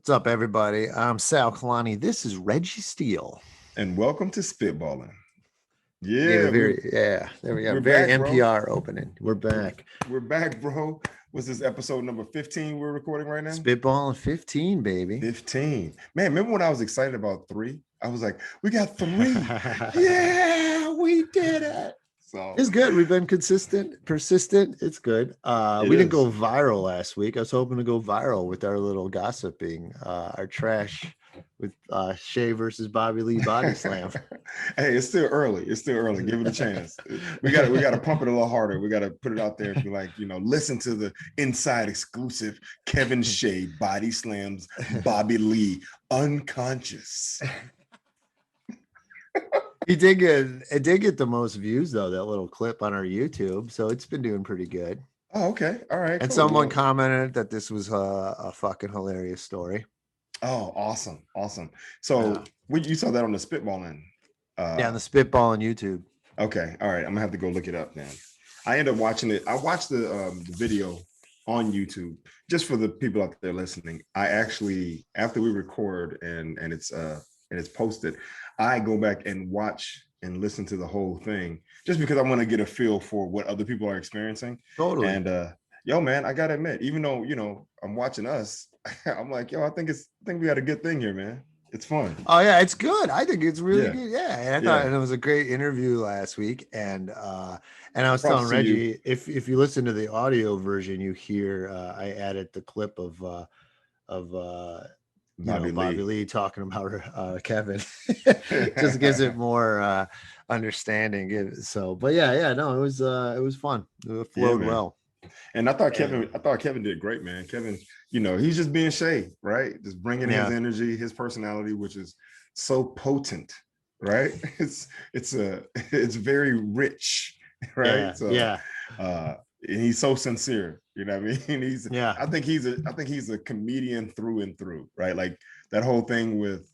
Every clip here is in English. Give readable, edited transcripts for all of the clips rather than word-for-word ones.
What's up, everybody? I'm Sal Kalani. This is Reggie Steele. And welcome to Spitballin. Gave a Yeah, very there we go. we're Very back, bro. NPR opening. We're back. We're back, bro. What's this episode number 15 we're recording right now? Spitballin 15, baby. 15. Man, remember when I was excited about 3? I was like, we got 3. Yeah, we did it. So it's good. We've been consistent, persistent. It's good. We didn't go viral last week. I was hoping to go viral with our little gossiping, our trash with Shea versus Bobby Lee body slam. Hey, it's still early. Give it a chance. We gotta pump it a little harder. We gotta put it out there and be like, listen to the inside exclusive Kevin Shea body slams Bobby Lee unconscious. It did get the most views though, that little clip on our YouTube. So it's been doing pretty good. Oh, okay. All right. And someone commented that this was a fucking hilarious story. Oh, awesome. So you saw that on the Spitballin. On the Spitballin YouTube. Okay. All right. I'm gonna have to go look it up then. I ended up watching it. I watched the video on YouTube just for the people out there listening. I actually, after we record and it's posted, I go back and watch and listen to the whole thing just because I want to get a feel for what other people are experiencing. Totally. And yo, man, I gotta admit, even though I'm watching us, I'm like, yo, I think we had a good thing here, man. It's fun. Oh yeah, it's good. I think it's really good. Yeah, and I thought it was a great interview last week. And I was telling Reggie, if you listen to the audio version, you hear I added the clip of Bobby Lee talking about Kevin. Just gives it more understanding. So, but it was fun. It flowed well. And I thought Kevin did great, man. Kevin, he's just being Shea, right? Just bringing his energy, his personality, which is so potent, right? It's very rich, right? And he's so sincere, you know what I mean? I think he's a comedian through and through, right? Like that whole thing with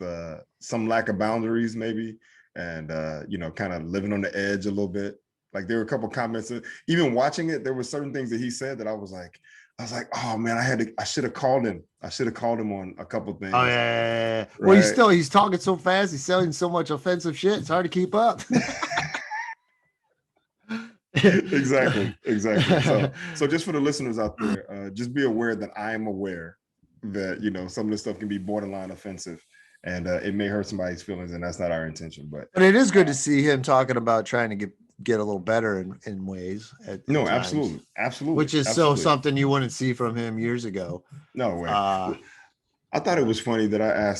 some lack of boundaries, maybe, and kind of living on the edge a little bit. Like there were a couple comments, even watching it, there were certain things that he said that I was like, oh man, I should have called him. I should have called him on a couple things. Oh yeah. Right? Well, he's talking so fast. He's selling so much offensive shit. It's hard to keep up. Exactly. So just for the listeners out there, just be aware that I am aware that, some of this stuff can be borderline offensive. And it may hurt somebody's feelings, and that's not our intention. But it is good to see him talking about trying to get a little better in ways. Absolutely. Which is something you wouldn't see from him years ago. No way. I thought it was funny that I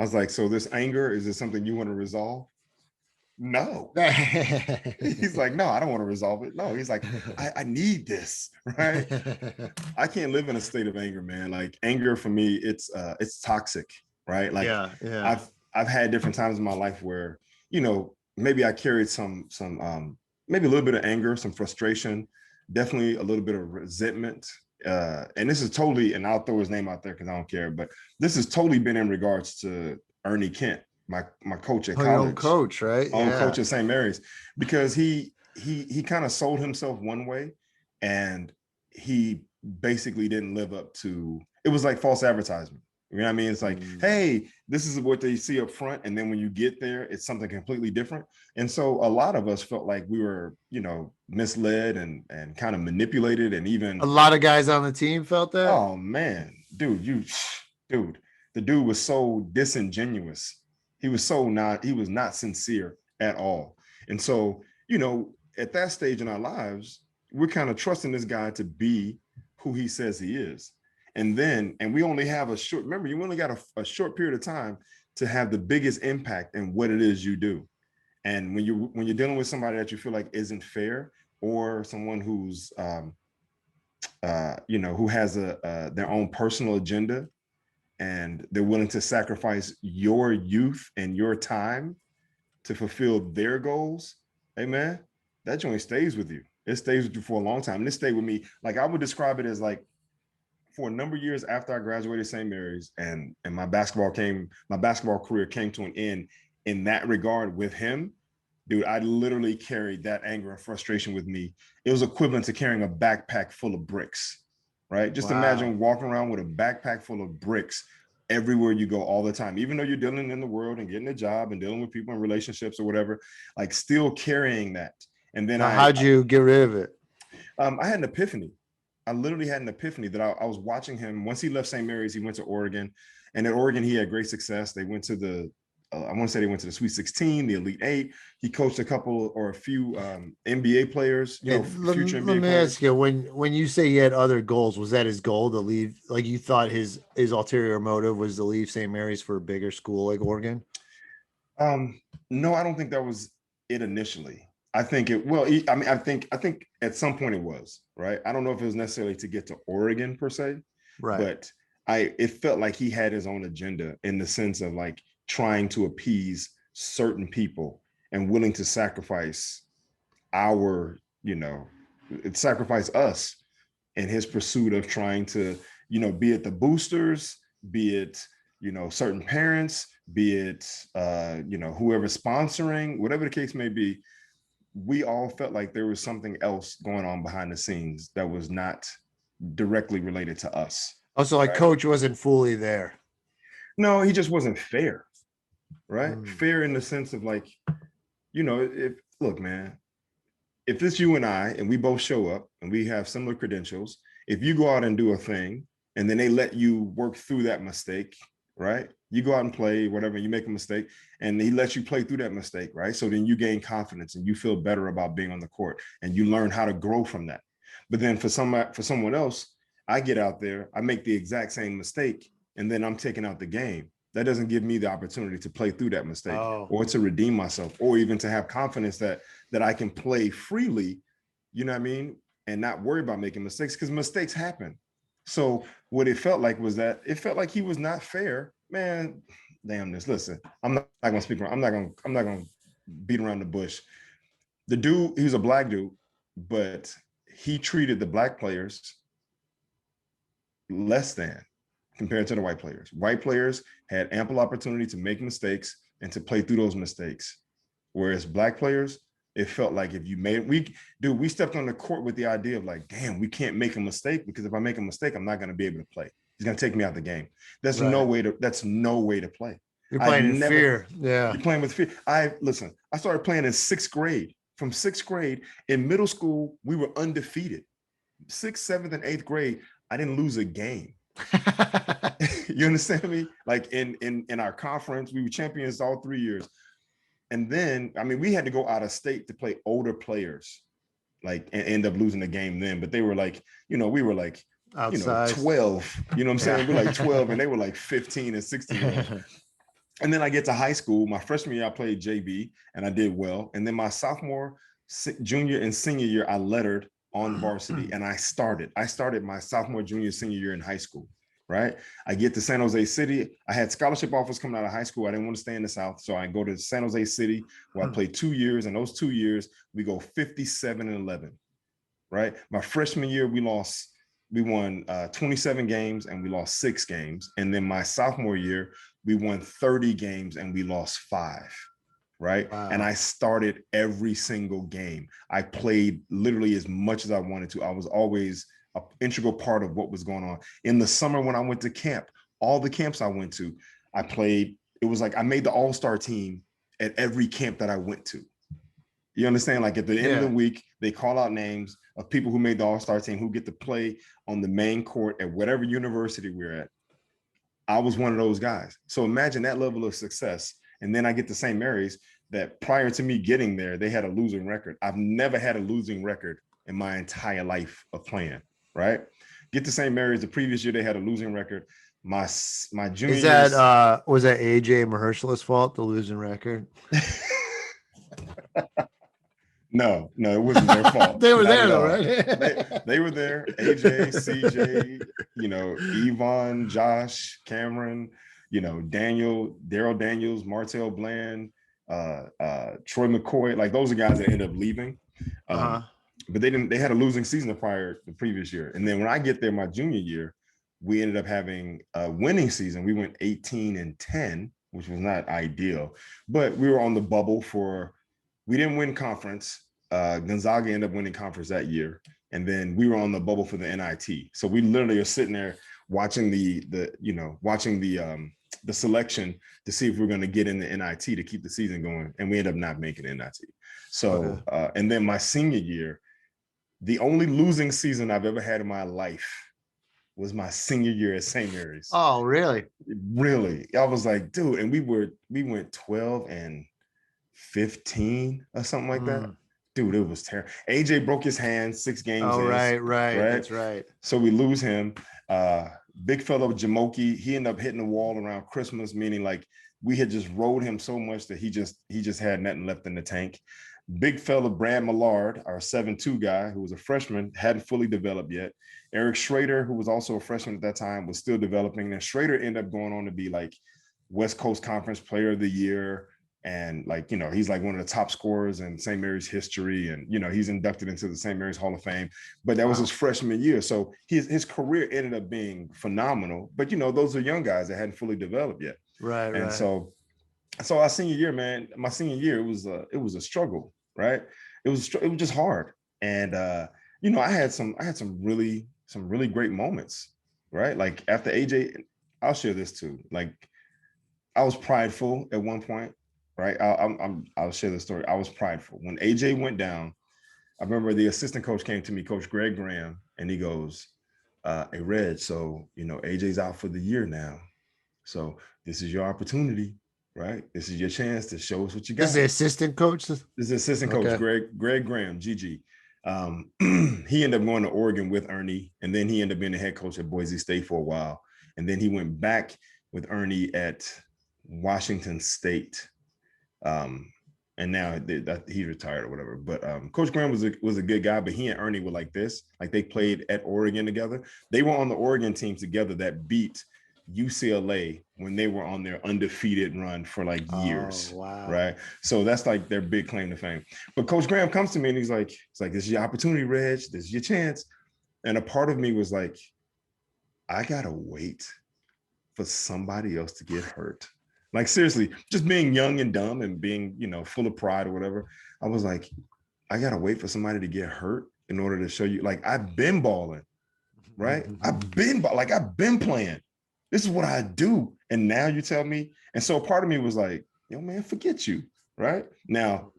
was like, so this anger, is this something you want to resolve? No. He's like, no, I don't want to resolve it. No, he's like, I need this, right? I can't live in a state of anger, man. Like anger for me, it's toxic, right? Like I've had different times in my life where, maybe I carried some maybe a little bit of anger, some frustration, definitely a little bit of resentment. And this is totally, and I'll throw his name out there because I don't care, but this has totally been in regards to Ernie Kent, my coach at college. Own coach, right? Coach at St. Mary's, because he kind of sold himself one way, and he basically didn't live up to, it was like false advertisement. You know what I mean? It's like, hey, this is what they see up front. And then when you get there, it's something completely different. And so a lot of us felt like we were, misled and kind of manipulated. And even a lot of guys on the team felt that. Oh man, dude, the dude was so disingenuous. He was not sincere at all. And so, at that stage in our lives, we're kind of trusting this guy to be who he says he is. And we only have remember, you only got a short period of time to have the biggest impact in what it is you do. And when you're dealing with somebody that you feel like isn't fair, or someone who's, who has their own personal agenda, and they're willing to sacrifice your youth and your time to fulfill their goals, hey man, that joint stays with you. It stays with you for a long time. And it stayed with me. Like I would describe it as like, for a number of years after I graduated St. Mary's and my basketball career came to an end in that regard with him, dude, I literally carried that anger and frustration with me. It was equivalent to carrying a backpack full of bricks, right? Just imagine walking around with a backpack full of bricks everywhere you go all the time, even though you're dealing in the world and getting a job and dealing with people in relationships or whatever, like still carrying that. And then how'd you get rid of it? I had an epiphany. I literally had an epiphany that I was watching him. Once he left St. Mary's, he went to Oregon. And at Oregon, he had great success. They went to I want to say they went to the Sweet 16, the Elite 8. He coached a couple or a few NBA players, future NBA let me players. ask you, when you say he had other goals, was that his goal to leave? Like you thought his ulterior motive was to leave St. Mary's for a bigger school like Oregon? No, I don't think that was it initially. I think I think at some point it was, right? I don't know if it was necessarily to get to Oregon per se, right? But it felt like he had his own agenda in the sense of like trying to appease certain people and willing to sacrifice sacrifice us in his pursuit of trying to, be it the boosters, be it, certain parents, be it, whoever's sponsoring, whatever the case may be. We all felt like there was something else going on behind the scenes that was not directly related to us. Oh, so like coach wasn't fully there. No, he just wasn't fair, right? Fair in the sense of like, look, man, if it's you and I, and we both show up and we have similar credentials, if you go out and do a thing and then they let you work through that mistake, right? You go out and play, whatever, you make a mistake and he lets you play through that mistake, right? So then you gain confidence and you feel better about being on the court and you learn how to grow from that. But then for someone else, I get out there, I make the exact same mistake, and then I'm taking out the game. That doesn't give me the opportunity to play through that mistake or to redeem myself or even to have confidence that I can play freely, you know what I mean? And not worry about making mistakes because mistakes happen. So what it felt like was that it felt like he was not fair. Man, damn this. Listen, I'm not going to speak around. I'm not going to beat around the bush. The dude, he was a black dude, but he treated the black players less than compared to the white players. White players had ample opportunity to make mistakes and to play through those mistakes. Whereas black players, it felt like if you we stepped on the court with the idea of like, damn, we can't make a mistake because if I make a mistake, I'm not going to be able to play. He's going to take me out the game. That's no way to play. You're playing in fear. Yeah. You're playing with fear. I started playing in 6th grade. From 6th grade in middle school, we were undefeated. 6th, 7th, and 8th grade, I didn't lose a game. You understand me? Like in our conference, we were champions all 3 years. And then, we had to go out of state to play older players, like, and end up losing the game then. But they were like, we were like, outside. 12, you know what I'm saying? We're like 12 and they were like 15 and 16. And then I get to high school. My freshman year, I played JV and I did well. And then my sophomore, junior, and senior year, I lettered on varsity and I started my sophomore, junior, senior year in high school. Right. I get to San Jose City. I had scholarship offers coming out of high school. I didn't want to stay in the South. So I go to San Jose City where I played 2 years. And those 2 years, we go 57-11. Right. My freshman year, we won 27 games and we lost 6 games. And then my sophomore year, we won 30 games and we lost 5. Right. Wow. And I started every single game. I played literally as much as I wanted to. I was always an integral part of what was going on. In the summer when I went to camp, all the camps I went to, I played. It was like I made the all-star team at every camp that I went to. You understand? Like at the end of the week, they call out names of people who made the all-star team who get to play on the main court at whatever university we're at. I was one of those guys. So imagine that level of success. And then I get to St. Mary's that prior to me getting there, they had a losing record. I've never had a losing record in my entire life of playing. Right? Get to St. Mary's the previous year, they had a losing record. My junior was that AJ Mahershala's fault, the losing record? No, it wasn't their fault. They were there though, right? They were there. AJ, CJ, Yvonne, Josh, Cameron, Daniel, Daryl Daniels, Martell Bland, Troy McCoy. Like those are guys that end up leaving. But they had a losing season the previous year. And then when I get there my junior year, we ended up having a winning season. We went 18-10, which was not ideal, but we were on the bubble we didn't win conference. Gonzaga ended up winning conference that year. And then we were on the bubble for the NIT. So we literally are sitting there watching the selection to see if we're going to get in the NIT to keep the season going, and we end up not making NIT. So, and then my senior year, the only losing season I've ever had in my life was my senior year at St. Mary's. Oh, really? Really? I was like, dude, and we went 12-15 or something like that. Dude, it was terrible. AJ broke his hand 6 games. Oh, right. That's right. So we lose him. Big fellow Jamoki, he ended up hitting the wall around Christmas, meaning like we had just rode him so much that he just had nothing left in the tank. Big fella Brad Millard, our 7'2" guy, who was a freshman, hadn't fully developed yet. Eric Schrader, who was also a freshman at that time, was still developing. And Schrader ended up going on to be like West Coast Conference Player of the Year. And like, he's like one of the top scorers in St. Mary's history. And, he's inducted into the St. Mary's Hall of Fame. But that was his freshman year. So his career ended up being phenomenal. But, those are young guys that hadn't fully developed yet. Right. And so our senior year, man, my senior year, it was a struggle, right? It was just hard. And, I had some really great moments, right? Like after AJ, I'll share this too. Like I was prideful at one point. Right. I'll share the story. I was prideful. When AJ went down, I remember the assistant coach came to me, Coach Greg Graham, and he goes, hey, Reg, so, AJ's out for the year now. So this is your opportunity, right? This is your chance to show us what you got. This is the assistant coach? This is the assistant coach, Greg Graham, GG. He ended up going to Oregon with Ernie, and then he ended up being the head coach at Boise State for a while. And then he went back with Ernie at Washington State. And now he's retired or whatever. But Coach Graham was a good guy, but he and Ernie were like this. Like they played at Oregon together. They were on the Oregon team together that beat UCLA when they were on their undefeated run for like years. Oh, wow. Right. So that's like their big claim to fame. But Coach Graham comes to me and he's like, this is your opportunity, Reg. This is your chance. And a part of me was like, I gotta wait for somebody else to get hurt. Like seriously, just being young and dumb and being, full of pride or whatever. I was like, I gotta wait for somebody to get hurt in order to show you. Like I've been balling, right? I've been playing. This is what I do. And now you tell me. And so part of me was like, yo, man, forget you, right? Now,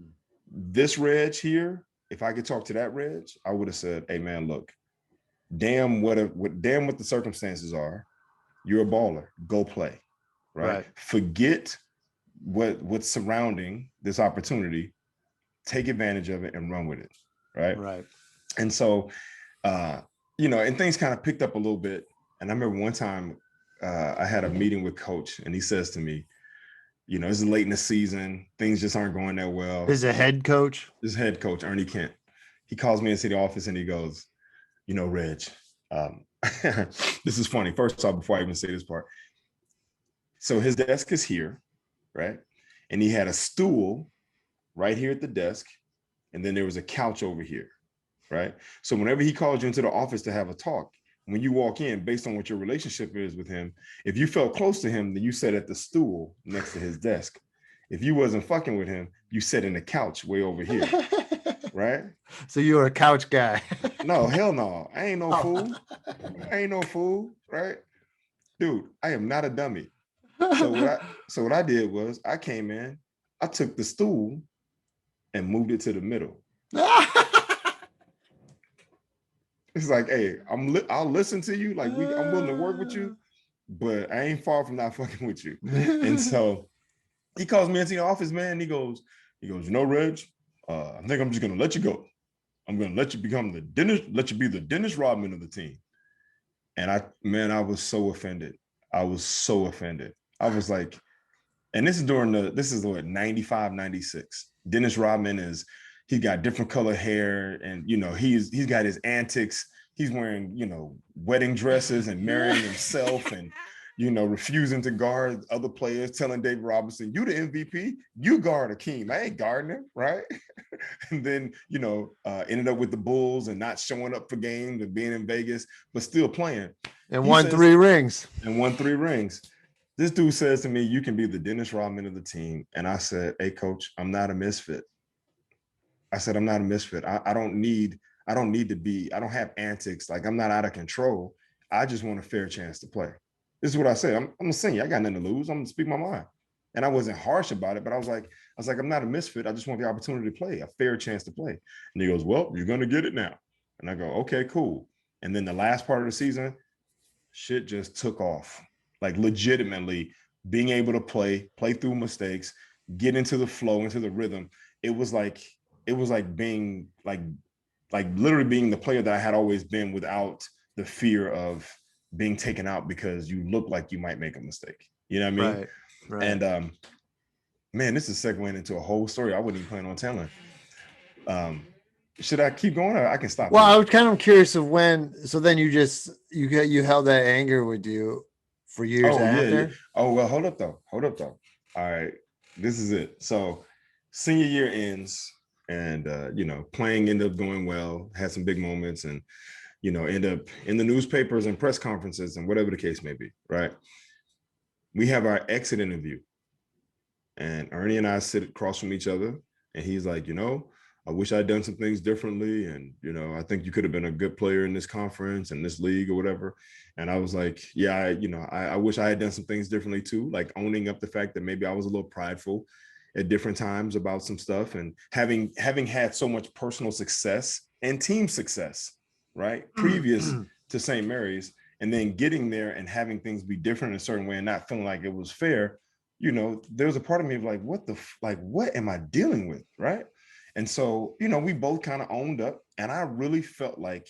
this Reg here, if I could talk to that Reg, I would have said, hey, man, look, damn what the circumstances are. You're a baller. Go play. Right? Forget what's surrounding this opportunity, take advantage of it and run with it. Right. And so, and things kind of picked up a little bit. And I remember one time I had a meeting with Coach and he says to me, this is late in the season. Things just aren't going that well. This is a head coach? This is head coach, Ernie Kent. He calls me into the office and he goes, Reg, this is funny. First off, before I even say this part, so his desk is here, right? And he had a stool right here at the desk. And then there was a couch over here, right? So whenever he called you into the office to have a talk, when you walk in, based on what your relationship is with him, if you felt close to him, then you sat at the stool next to his desk. If you wasn't fucking with him, you sat in the couch way over here, right? So you were a couch guy. No, hell no. I ain't no fool. I ain't no fool, right? Dude, I am not a dummy. So what I did was I came in, I took the stool and moved it to the middle. It's like, hey, I'll listen to you. Like I'm willing to work with you, but I ain't far from not fucking with you. And so he calls me into the office, man. And he goes, Reg, I think I'm just gonna let you go. I'm gonna let you become let you be the Dennis Rodman of the team. And I was so offended. I was like, and this is what 95, 96. Dennis Rodman he's got different color hair and, he's got his antics. He's wearing, wedding dresses and marrying himself and, refusing to guard other players, telling David Robinson, you the MVP, you guard Akeem. I ain't guarding him, right? And then, ended up with the Bulls and not showing up for games and being in Vegas, but still playing. And won 3 rings. This dude says to me, you can be the Dennis Rodman of the team. And I said, hey, coach, I'm not a misfit. I said, I don't need to be, I don't have antics. Like I'm not out of control. I just want a fair chance to play. This is what I said. I'm a senior. I got nothing to lose. I'm gonna speak my mind. And I wasn't harsh about it, but I was like, I'm not a misfit. I just want the opportunity to play, a fair chance to play. And he goes, well, you're gonna get it now. And I go, okay, cool. And then the last part of the season, shit just took off. Like legitimately being able to play through mistakes, get into the flow, into the rhythm. It was like being like literally being the player that I had always been without the fear of being taken out because you look like you might make a mistake. You know what I mean? Right. And man, this is segueing into a whole story I wouldn't even plan on telling. Should I keep going or I can stop? Well, I was kind of curious of when. So then you held that anger with you for years after. Yeah. Oh well, hold up though. All right, this is it. So senior year ends, and playing ended up going well. Had some big moments, and end up in the newspapers and press conferences and whatever the case may be. Right. We have our exit interview, and Ernie and I sit across from each other, and he's like, I wish I'd done some things differently. And, I think you could have been a good player in this conference and this league or whatever. And I was like, yeah, I wish I had done some things differently too. Like owning up the fact that maybe I was a little prideful at different times about some stuff, and having had so much personal success and team success, right? Previous to St. Mary's, and then getting there and having things be different in a certain way and not feeling like it was fair. There was a part of me of like, what am I dealing with? Right. And so, we both kind of owned up, and I really felt like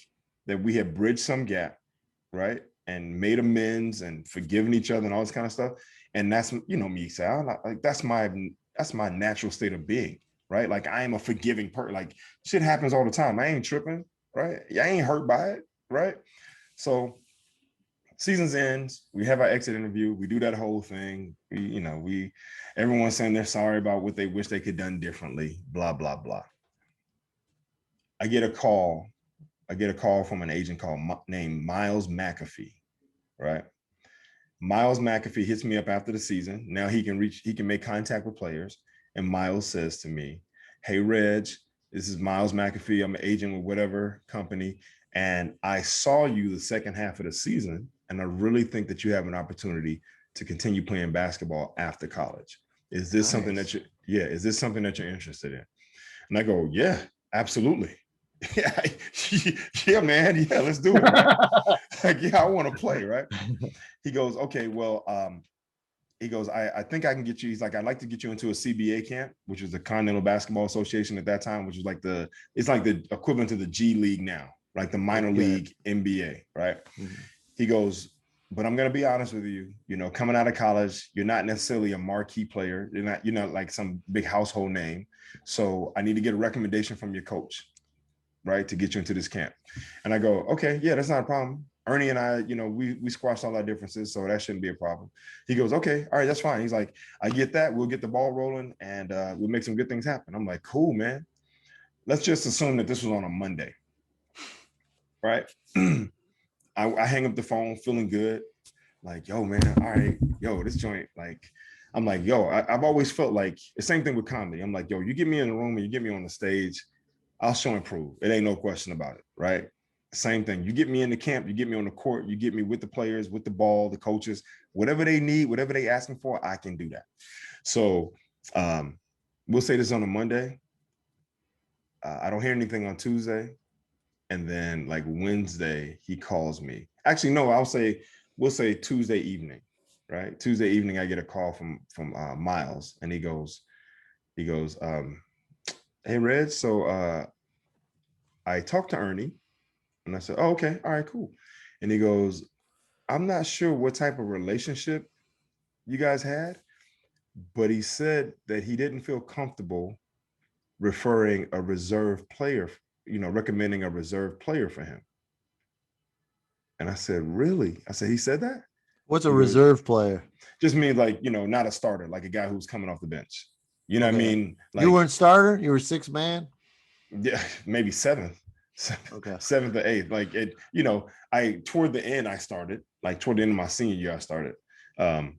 that we had bridged some gap, right? And made amends and forgiven each other and all this kind of stuff. And that's, me, Sal, like that's my natural state of being, right? Like I am a forgiving person. Like shit happens all the time. I ain't tripping, right? I ain't hurt by it, right? So seasons ends, we have our exit interview, we do that whole thing. Everyone's saying they're sorry about what they wish they could have done differently, blah, blah, blah. I get a call from an agent named Miles McAfee, right? Miles McAfee hits me up after the season. Now he can make contact with players. And Miles says to me, hey, Reg, this is Miles McAfee. I'm an agent with whatever company. And I saw you the second half of the season. And I really think that you have an opportunity to continue playing basketball after college. Is this something that is this something that you're interested in? And I go, yeah, absolutely. Yeah, man. Yeah, let's do it. Right? Like, yeah, I want to play. Right. He goes, okay, well, he goes, I think I can get you. He's like, I'd like to get you into a CBA camp, which was the Continental Basketball Association at that time, which was it's like the equivalent to the G League now, like the minor league NBA. Right. Mm-hmm. He goes, but I'm going to be honest with you, coming out of college, you're not necessarily a marquee player. You're not like some big household name. So I need to get a recommendation from your coach, right, to get you into this camp. And I go, okay, yeah, that's not a problem. Ernie and I, we squashed all our differences, so that shouldn't be a problem. He goes, okay, all right, that's fine. He's like, I get that. We'll get the ball rolling, and we'll make some good things happen. I'm like, cool, man. Let's just assume that this was on a Monday, right? I hang up the phone feeling good. Like, yo, man, all right, yo, this joint, like, I'm like, yo, I've always felt like the same thing with comedy. I'm like, yo, you get me in the room and you get me on the stage, I'll show and prove. It ain't no question about it, right? Same thing. You get me in the camp, you get me on the court, you get me with the players, with the ball, the coaches, whatever they need, whatever they asking for, I can do that. So we'll say this on a Monday. I don't hear anything on Tuesday. And then like Wednesday, he calls me. Actually, no, we'll say Tuesday evening, right? Tuesday evening, I get a call from Miles, and he goes, hey, Reg, so I talked to Ernie, and I said, oh, okay, all right, cool. And he goes, I'm not sure what type of relationship you guys had, but he said that he didn't feel comfortable referring a reserve player, recommending a reserve player for him. And I said, really? I said, he said that? What's a reserve player? Just means like, not a starter, like a guy who's coming off the bench. You know what I mean? Like, you weren't starter? You were sixth man? Yeah, maybe seventh. Okay. Seventh or eighth. Like it, toward the end I started, like toward the end of my senior year, I started. A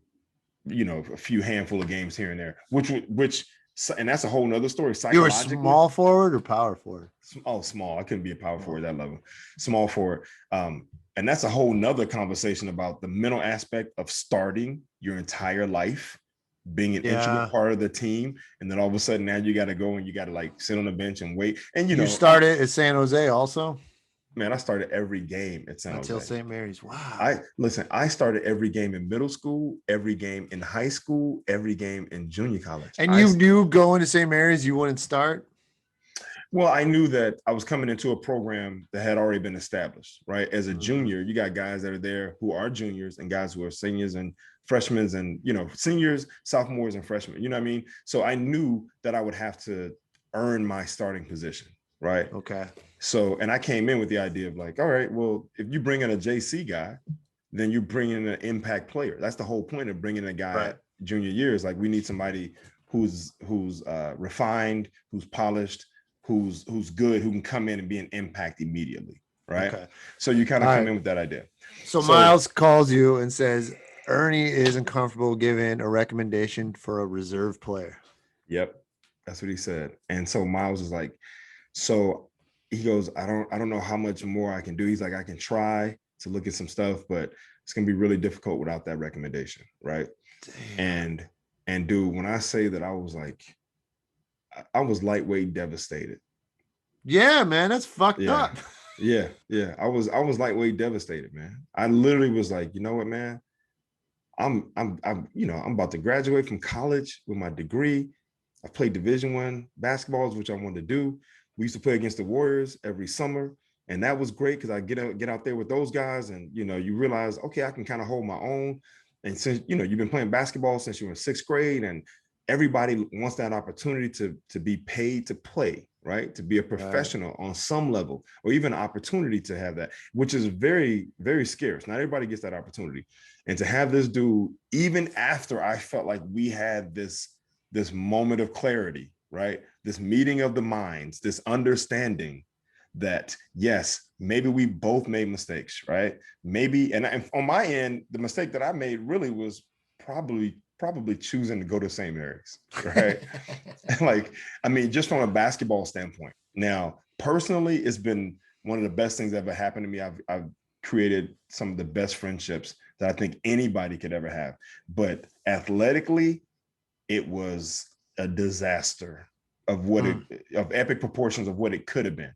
few handful of games here and there, which and that's a whole nother story. You were small forward or power forward? Oh, small. I couldn't be a power forward at that level. Small forward. And that's a whole nother conversation about the mental aspect of starting your entire life, being an integral part of the team. And then all of a sudden now you got to go and you got to like sit on the bench and wait. And you started at San Jose also? Man, I started every game at San Jose. Until St. Mary's. Wow. I started every game in middle school, every game in high school, every game in junior college. And you knew going to St. Mary's you wouldn't start? Well, I knew that I was coming into a program that had already been established, right? As a junior, you got guys that are there who are juniors and guys who are seniors and freshmen and, seniors, sophomores and freshmen, you know what I mean? So I knew that I would have to earn my starting position, right? Okay. So, and I came in with the idea of like, all right, well, if you bring in a JC guy, then you bring in an impact player. That's the whole point of bringing a guy at junior years. Like we need somebody who's refined, who's polished, who's good, who can come in and be an impact immediately, right? Okay. So you kind of come in with that idea. So Miles calls you and says, Ernie isn't comfortable giving a recommendation for a reserve player. Yep, that's what he said. And so Miles is like, so he goes, I don't know how much more I can do. He's like, I can try to look at some stuff, but it's gonna be really difficult without that recommendation, right? Damn. And dude, when I say that, I was lightweight devastated. Yeah, man, that's fucked up. Yeah. I was lightweight devastated, man. I literally was like, you know what, man? I'm about to graduate from college with my degree. I played Division I basketball, which I wanted to do. We used to play against the Warriors every summer, and that was great because I get out there with those guys, and you realize, okay, I can kind of hold my own. And since you've been playing basketball since you were in 6th grade, and everybody wants that opportunity to be paid to play, right? To be a professional on some level, or even an opportunity to have that, which is very, very scarce. Not everybody gets that opportunity. And to have this dude, even after I felt like we had this moment of clarity, right? This meeting of the minds, this understanding that, yes, maybe we both made mistakes, right? Maybe, and on my end, the mistake that I made really was probably choosing to go to St. Mary's, right? Just from a basketball standpoint. Now, personally, it's been one of the best things that ever happened to me. I've created some of the best friendships that I think anybody could ever have. But athletically, it was a disaster of of epic proportions of what it could have been.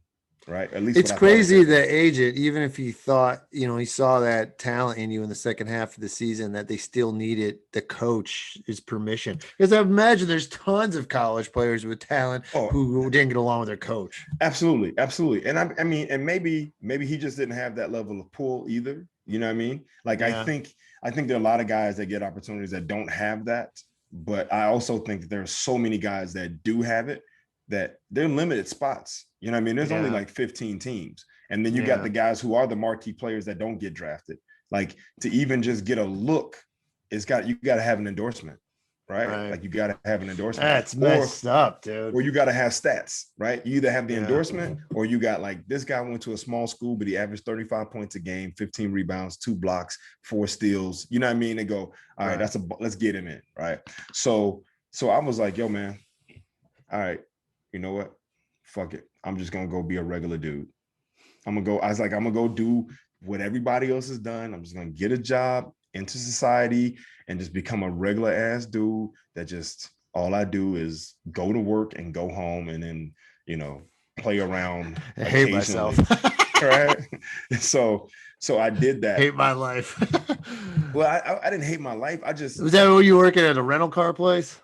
Right. At least it's crazy that agent, even if he thought, he saw that talent in you in the second half of the season, that they still needed the coach's permission. Because I imagine there's tons of college players with talent who didn't get along with their coach. Absolutely. And I mean, and maybe he just didn't have that level of pull either. You know what I mean? Like, I think there are a lot of guys that get opportunities that don't have that. But I also think that there are so many guys that do have it, that they're limited spots. You know what I mean? There's only like 15 teams. And then you got the guys who are the marquee players that don't get drafted. Like, to even just get a look, you got to have an endorsement, right? Like, you got to have an endorsement. That's messed up, dude. Or you got to have stats, right? You either have the endorsement, or you got like, this guy went to a small school, but he averaged 35 points a game, 15 rebounds, 2 blocks, 4 steals. You know what I mean? They go, all right, let's get him in, right? So I was like, yo, man, all right, you know what? Fuck it. I'm just gonna go be a regular dude. I was like, I'm gonna go do what everybody else has done. I'm just gonna get a job into society and just become a regular ass dude that just, all I do is go to work and go home and then, play around. I hate myself. Right. So I did that. Hate my life. Well, I didn't hate my life. Was that when you were working at a rental car place?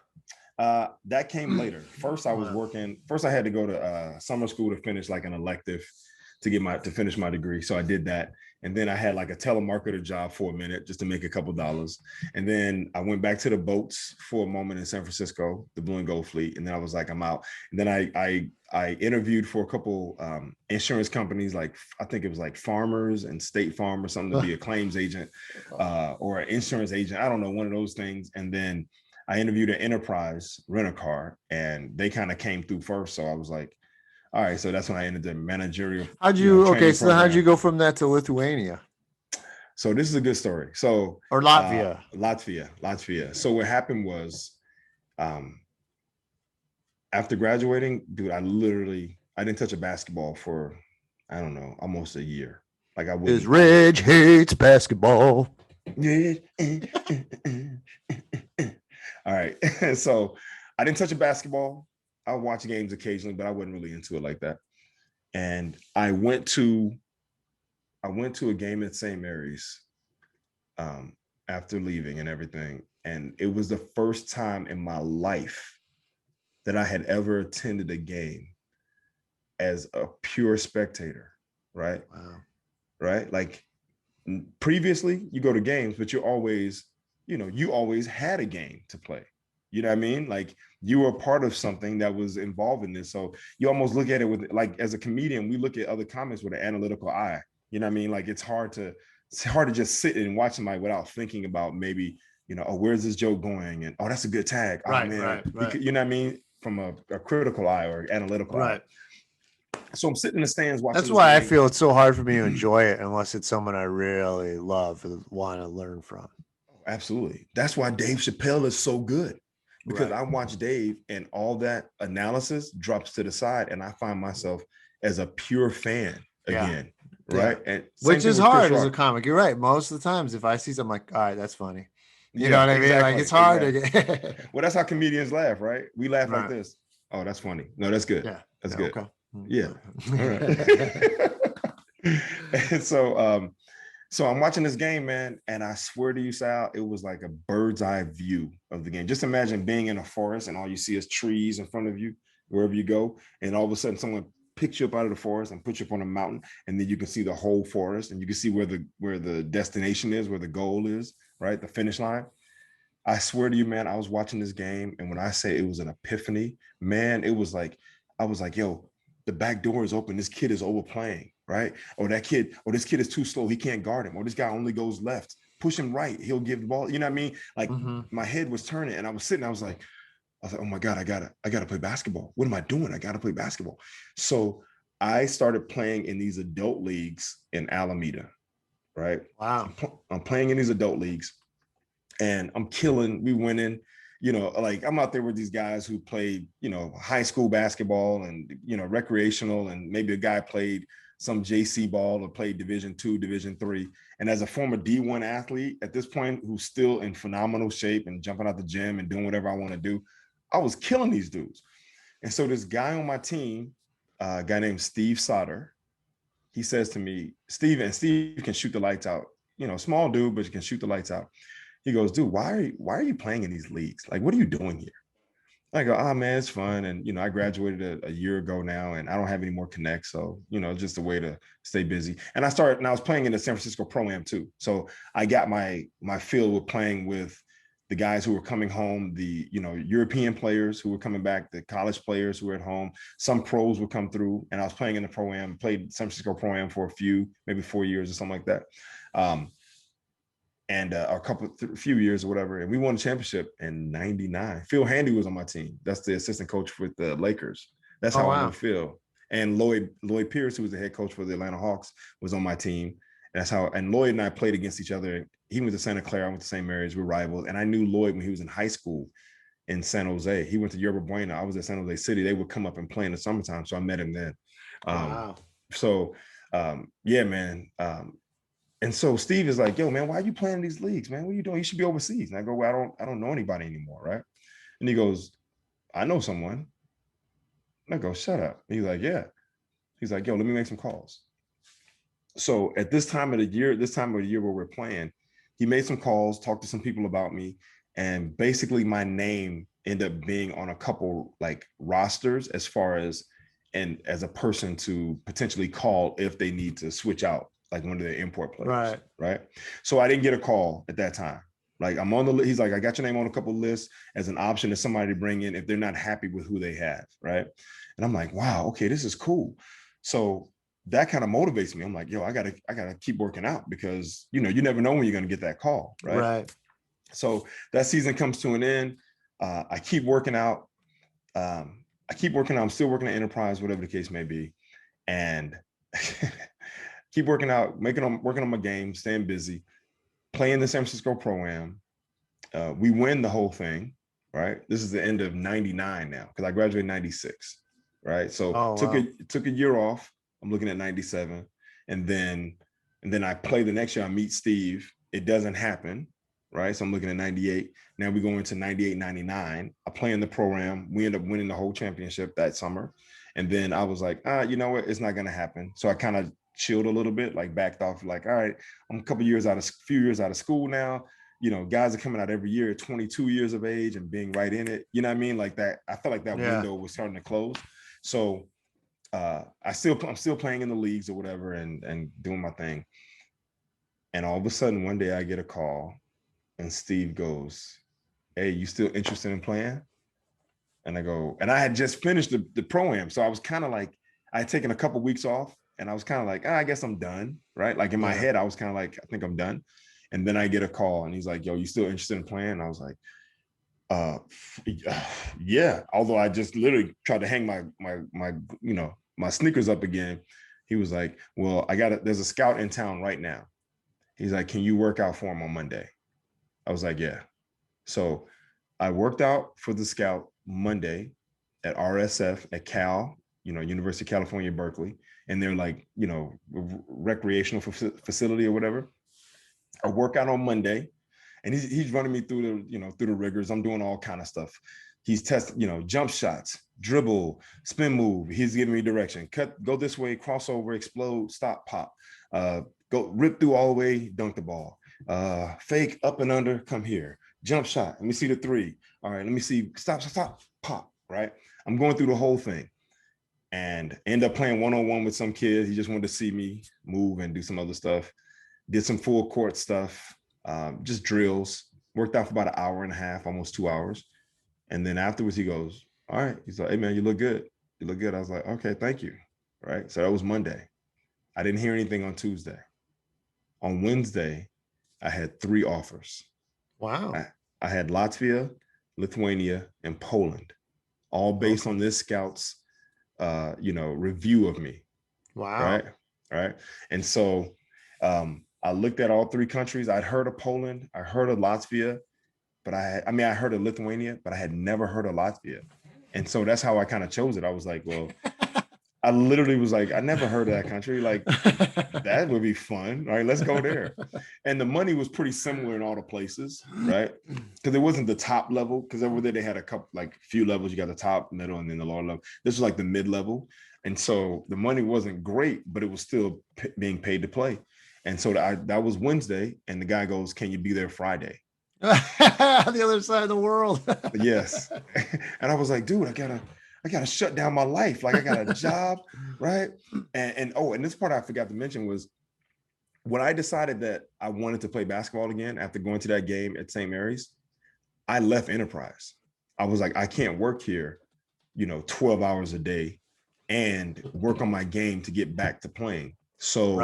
That came later. First, I was working. First, I had to go to summer school to finish like an elective to finish my degree. So I did that, and then I had like a telemarketer job for a minute just to make a couple dollars. And then I went back to the boats for a moment in San Francisco, the Blue and Gold Fleet, and then I was like, I'm out. And then I interviewed for a couple insurance companies, like I think it was like Farmers and State Farm or something, to be a claims agent or an insurance agent. I don't know, one of those things. And then I interviewed an Enterprise rent-a-car, and they kind of came through first. So I was like, all right. So that's when I entered the managerial. How'd you go from that to Lithuania? So this is a good story. So, or Latvia. Latvia. So what happened was, after graduating, dude, I didn't touch a basketball for, I don't know, almost a year. Like I His wouldn't. Reg hates basketball. Yeah. All right. So I didn't touch a basketball. I would watch games occasionally, but I wasn't really into it like that. And I went to a game at St. Mary's after leaving and everything. And it was the first time in my life that I had ever attended a game as a pure spectator, right? Wow. Right? Like previously, you go to games, but you always had a game to play. You know what I mean? Like you were part of something that was involved in this. So you almost look at it with, like, as a comedian, we look at other comics with an analytical eye. You know what I mean? Like it's hard to just sit and watch somebody without thinking about maybe, oh, where's this joke going? And, oh, that's a good tag. Right, oh man, right. You know what I mean? From a critical eye or analytical eye. So I'm sitting in the stands watching. That's why I feel it's so hard for me to enjoy it unless it's someone I really love and want to learn from. Absolutely. That's why Dave Chappelle is so good, because I watch Dave and all that analysis drops to the side and I find myself as a pure fan again. Right. And which is hard as a comic. You're right. Most of the times if I see something, like, all right, that's funny. You know what I mean? Like it's hard to get. Well, that's how comedians laugh, right? We laugh like this. Oh, that's funny. No, that's good. Yeah. That's good. Okay. Yeah. All right. And so I'm watching this game, man, and I swear to you, Sal, it was like a bird's eye view of the game. Just imagine being in a forest and all you see is trees in front of you wherever you go, and all of a sudden someone picks you up out of the forest and puts you up on a mountain, and then you can see the whole forest, and you can see where the destination is, where the goal is, right? The finish line. I swear to you, man, I was watching this game, and when I say it was an epiphany, man, it was like, I was like, yo, the back door is open. This kid is overplaying, right? Or this kid is too slow. He can't guard him. Or this guy only goes left. Push him right. He'll give the ball. You know what I mean? Like my head was turning, and I was sitting. I was like, oh my God, I gotta play basketball. What am I doing? I gotta play basketball. So I started playing in these adult leagues in Alameda, right? Wow. I'm playing in these adult leagues, and I'm killing. We winning. Like I'm out there with these guys who played, high school basketball and, recreational, and maybe a guy played some JC ball or played Division II, Division III. And as a former D1 athlete at this point, who's still in phenomenal shape and jumping out the gym and doing whatever I want to do, I was killing these dudes. And so this guy on my team, a guy named Steve Sauter, he says to me, Steve can shoot the lights out, small dude, but he can shoot the lights out. He goes, dude, why are you playing in these leagues? Like, what are you doing here? I go, oh man, it's fun. And, I graduated a year ago now, and I don't have any more connects. So, just a way to stay busy. And I was playing in the San Francisco Pro-Am too. So I got my feel with playing with the guys who were coming home, the, European players who were coming back, the college players who were at home. Some pros would come through, and I was playing in the Pro-Am, played San Francisco Pro-Am for maybe 4 years or something like that. And a few years or whatever. And we won the championship in 99. Phil Handy was on my team. That's the assistant coach with the Lakers. That's how I know Phil. And Lloyd Pierce, who was the head coach for the Atlanta Hawks, was on my team. And Lloyd and I played against each other. He went to Santa Clara, I went to St. Mary's, we're rivals. And I knew Lloyd when he was in high school in San Jose. He went to Yerba Buena. I was at San Jose City. They would come up and play in the summertime. So I met him then. So yeah, man. And so Steve is like, yo, man, why are you playing these leagues, man? What are you doing? You should be overseas. And I go, well, I don't know anybody anymore, right? And he goes, I know someone. And I go, shut up. And he's like, yeah. He's like, yo, let me make some calls. So at this time of the year where we're playing, he made some calls, talked to some people about me, and basically my name ended up being on a couple like rosters as far as a person to potentially call if they need to switch out, like one of the import players, right? So I didn't get a call at that time. Like I'm on the list. He's like, I got your name on a couple of lists as an option to somebody to bring in if they're not happy with who they have, right? And I'm like, wow, okay, this is cool. So that kind of motivates me. I'm like, yo, I gotta keep working out, because you never know when you're gonna get that call, right? Right. So that season comes to an end. I keep working out. I'm still working at Enterprise, whatever the case may be, and keep working out, working on my game, staying busy, playing the San Francisco Pro-Am. We win the whole thing, right? This is the end of 99 now, because I graduated in 96, right? So took a year off. I'm looking at 97. And then And then I play the next year, I meet Steve. It doesn't happen, right? So I'm looking at 98. Now we go into 98, 99. I play in the program. We end up winning the whole championship that summer. And then I was like, you know what? It's not going to happen. So I kind of chilled a little bit, like backed off, like, all right, I'm a few years out of school now. You know, guys are coming out every year at 22 years of age and being right in it. You know what I mean? Like that. I felt like that window was starting to close. So I'm still playing in the leagues or whatever and doing my thing. And all of a sudden, one day I get a call and Steve goes, "Hey, you still interested in playing?" And I go, and I had just finished the pro-am. So I was kind of like, I had taken a couple of weeks off and I was kind of like, I guess I'm done. Right. Like in my head, I was kind of like, I think I'm done. And then I get a call and he's like, "Yo, you still interested in playing?" And I was like, yeah. Although I just literally tried to hang my sneakers up again. He was like, "Well, there's a scout in town right now." He's like, "Can you work out for him on Monday?" I was like, "Yeah." So I worked out for the scout Monday at RSF at Cal, University of California, Berkeley. And they're like, recreational facility or whatever. I work out on Monday and he's running me through the rigors. I'm doing all kind of stuff. He's testing, jump shots, dribble, spin move. He's giving me direction. Cut, go this way, crossover, explode, stop, pop. Go rip through all the way, dunk the ball. Fake up and under, come here. Jump shot. Let me see the three. All right, let me see. Stop, pop. Right. I'm going through the whole thing and end up playing one-on-one with some kids. He just wanted to see me move and do some other stuff. Did some full court stuff, just drills. Worked out for about an hour and a half, almost 2 hours. And then afterwards he goes, "All right." He's like, "Hey man, you look good. You look good." I was like, "Okay, thank you." Right. So that was Monday. I didn't hear anything on Tuesday. On Wednesday, I had 3 offers. Wow. I had Latvia, Lithuania, and Poland, all based on this scout's, review of me. Wow. Right. And so I looked at all 3 countries. I'd heard of Poland. I heard of Latvia, but I heard of Lithuania, but I had never heard of Latvia. And so that's how I kind of chose it. I was like, well, I literally was like, I never heard of that country. Like, that would be fun. All right, let's go there. And the money was pretty similar in all the places, right? Because it wasn't the top level. Because over there they had few levels. You got the top, middle, and then the lower level. This was like the mid level, and so the money wasn't great, but it was still being paid to play. And so that was Wednesday, and the guy goes, "Can you be there Friday?" The other side of the world. Yes. And I was like, "Dude, I gotta shut down my life. Like I got a job, right?" And this part I forgot to mention was when I decided that I wanted to play basketball again after going to that game at St. Mary's, I left Enterprise. I was like, I can't work here, 12 hours a day and work on my game to get back to playing. So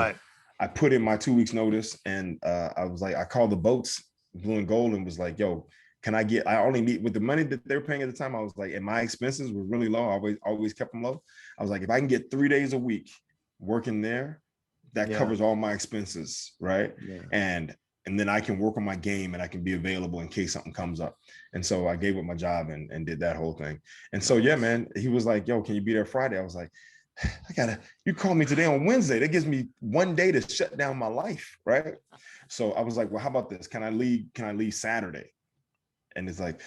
I put in my 2 weeks notice and I was like, I called the boats, Blue and Gold, and was like, "Yo, I only need, with the money that they were paying at the time, I was like, and my expenses were really low. I always kept them low. I was like, if I can get 3 days a week working there, that covers all my expenses, right? Yeah. And then I can work on my game and I can be available in case something comes up." And so I gave up my job and did that whole thing. And so, yeah, man, he was like, "Yo, can you be there Friday?" I was like, you call me today on Wednesday. That gives me 1 day to shut down my life, right? So I was like, "Well, how about this? Can I leave Saturday?" And it's like,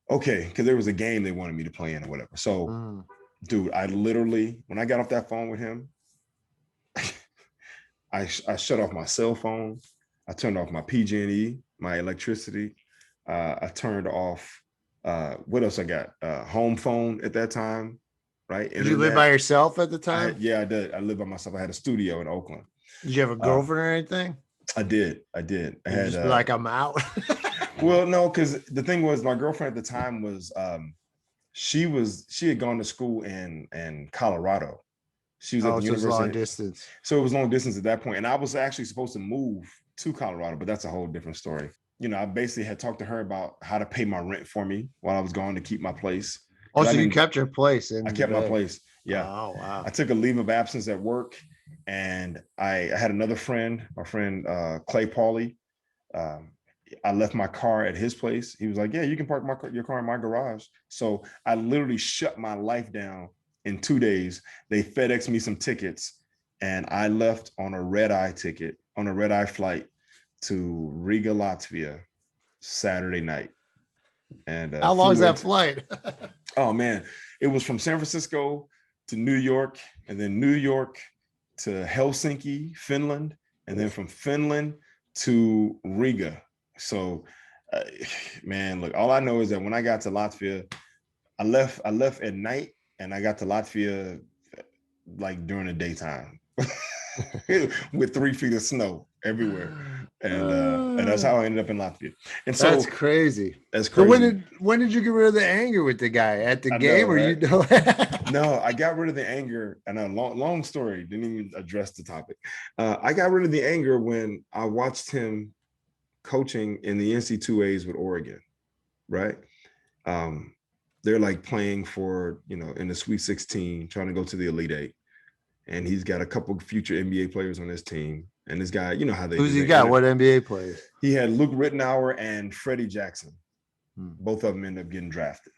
okay, because there was a game they wanted me to play in or whatever. So, dude, I literally, when I got off that phone with him, I shut off my cell phone. I turned off my PG&E, my electricity. I turned off, what else I got? Home phone at that time, right? Did you live by yourself at the time? I did. I lived by myself. I had a studio in Oakland. Did you have a girlfriend or anything? I did. I had just be like, "I'm out." Well, no, because the thing was, my girlfriend at the time was, she had gone to school in Colorado. She was at the university. It was long distance. So it was long distance at that point. And I was actually supposed to move to Colorado, but that's a whole different story. I basically had talked to her about how to pay my rent for me while I was gone to keep my place. Oh, so you kept your place? I kept my place. Yeah. Oh, wow. I took a leave of absence at work, and I had another friend, my friend Clay Pauly. I left my car at his place. He was like, "Yeah, you can park your car in my garage." So I literally shut my life down in 2 days. They FedExed me some tickets and I left on a red-eye ticket on a red-eye flight to Riga, Latvia, Saturday night. And how long is that flight? Oh man, it was from San Francisco to New York, and then New York to Helsinki, Finland, and then from Finland to Riga. So, man, look, all I know is that when I got to Latvia, I left at night, and I got to Latvia like during the daytime with 3 feet of snow everywhere. And that's how I ended up in Latvia. And so that's crazy. That's crazy. So when did you get rid of the anger with the guy at the game? Know, right? Or No, I got rid of the anger. And a long story, didn't even address the topic. I got rid of the anger when I watched him coaching in the NCAAs with Oregon, right? They're like playing for, in the Sweet 16, trying to go to the Elite Eight. And he's got a couple of future NBA players on his team. And this guy, you know how they Who's he got? What NBA players? He had Luke Rittenauer and Freddie Jackson. Both of them ended up getting drafted.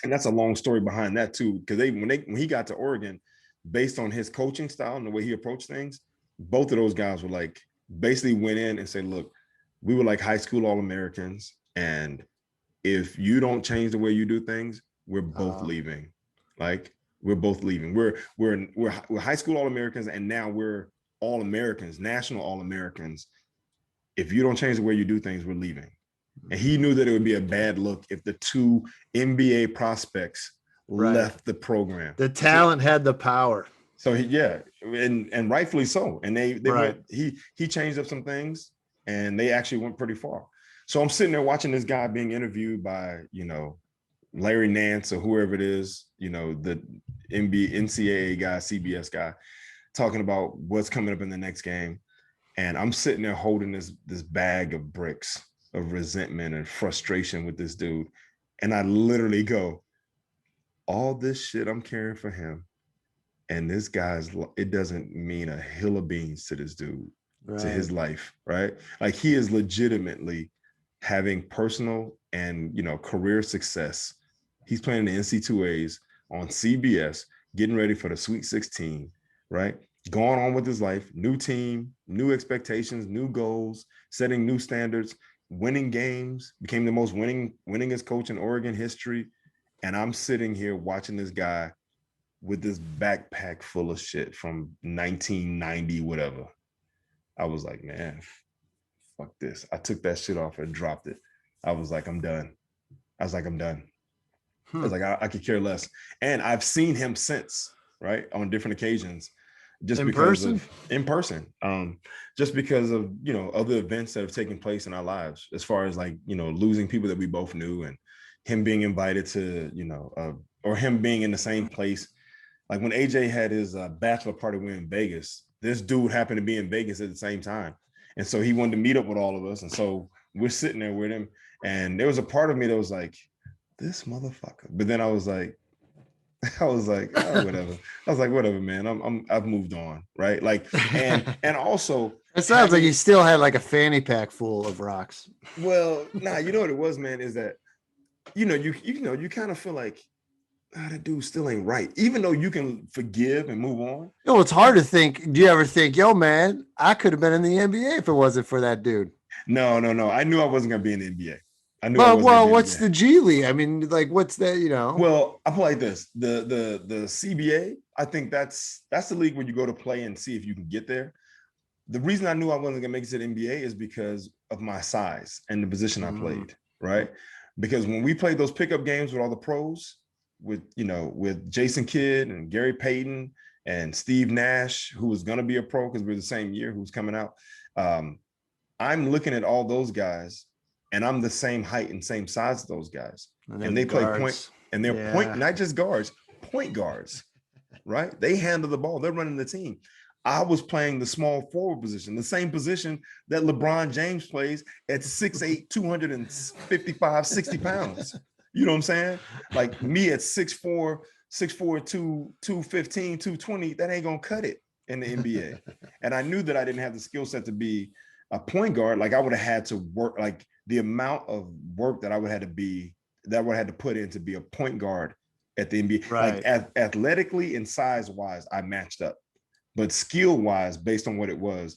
And that's a long story behind that too. Because when he got to Oregon, based on his coaching style and the way he approached things, both of those guys were like, basically went in and said, look, we were like high school All-Americans. And if you don't change the way you do things, we're both leaving. Like, we're both leaving. We're high school All-Americans, and now we're All-Americans, national All-Americans. If you don't change the way you do things, we're leaving. And he knew that it would be a bad look if the 2 NBA prospects left the program. The talent had the power. So and rightfully so. And they went, he changed up some things, and they actually went pretty far. So I'm sitting there watching this guy being interviewed by, Larry Nance or whoever it is, the NCAA guy, CBS guy, talking about what's coming up in the next game. And I'm sitting there holding this bag of bricks of resentment and frustration with this dude. And I literally go, all this shit I'm carrying for him, and this guy's, it doesn't mean a hill of beans to this dude, to his life, right? Like, he is legitimately having personal and, career success. He's playing the NCAAs on CBS, getting ready for the Sweet 16, right? Going on with his life, new team, new expectations, new goals, setting new standards, winning games, became the most winningest coach in Oregon history. And I'm sitting here watching this guy with this backpack full of shit from 1990, whatever. I was like, man, fuck this. I took that shit off and dropped it. I was like, I'm done. I was like, I could care less. And I've seen him since, right, on different occasions, just in person, just because of, other events that have taken place in our lives, as far as like, losing people that we both knew, and him being invited to, or him being in the same place. Like when AJ had his bachelor party in Vegas, this dude happened to be in Vegas at the same time. And so he wanted to meet up with all of us. And so we're sitting there with him. And there was a part of me that was like, this motherfucker. But then I was like, oh, whatever. I was like, whatever, man. I've moved on, right? Like, and also, it sounds like you still had like a fanny pack full of rocks. Well, nah, you know what it was, man, is that, you kind of feel like, that dude still ain't right, even though you can forgive and move on. It's hard to think. Do you ever think, yo, man, I could have been in the NBA if it wasn't for that dude? No. I knew I wasn't going to be in the NBA. I knew. Well, what's the G League? I mean, like, what's that? Well, I put it like this: the CBA. I think that's the league where you go to play and see if you can get there. The reason I knew I wasn't going to make it to the NBA is because of my size and the position I played. Right? Because when we played those pickup games with all the pros, with Jason Kidd and Gary Payton and Steve Nash, who was going to be a pro because we're the same year, who's coming out. I'm looking at all those guys, and I'm the same height and same size as those guys. And they play point, and they're point, not just guards, point guards, right? They handle the ball. They're running the team. I was playing the small forward position, the same position that LeBron James plays at 6'8", 255, 60 pounds. You know what I'm saying? Like me at 6'4", 215, 220, that ain't going to cut it in the NBA. And I knew that I didn't have the skill set to be a point guard. Like, I would have had to work, like the amount of work that I would have to put in to be a point guard at the NBA. Right. Like athletically and size wise, I matched up, but skill wise, based on what it was,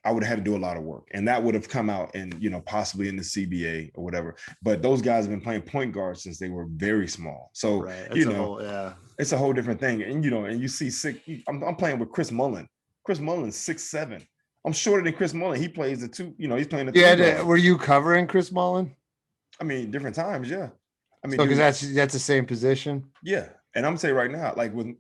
I would have had to do a lot of work, and that would have come out and possibly in the CBA or whatever. But those guys have been playing point guard since they were very small, so right. It's a whole different thing. And and you see I'm playing with Chris Mullin. Chris Mullin's 6'7". I'm shorter than Chris Mullin. He plays the two. He's playing the two. Were you covering Chris Mullin? I mean, different times, yeah. I mean, because that's the same position. Yeah, and I'm saying right now, like with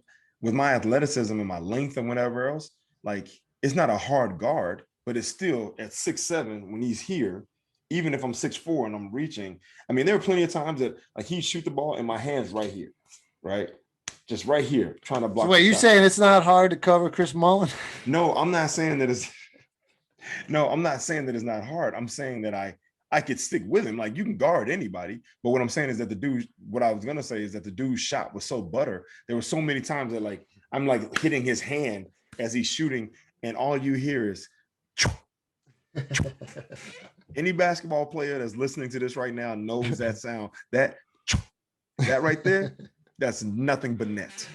my athleticism and my length and whatever else, like it's not a hard guard, but it's still at 6'7" when he's here. Even if I'm 6'4" and I'm reaching, I mean, there are plenty of times that like he shoot the ball and my hand's right here, right, just right here, trying to block. So wait, you saying it's not hard to cover Chris Mullin? No, I'm not saying that it's. No, I'm not saying that it's not hard. I'm saying that I could stick with him. Like you can guard anybody, but what I'm saying is that what I was gonna say is that the dude's shot was so butter. There were so many times that like I'm like hitting his hand as he's shooting, and all you hear is. Any basketball player that's listening to this right now knows that sound. That right there, that's nothing but net.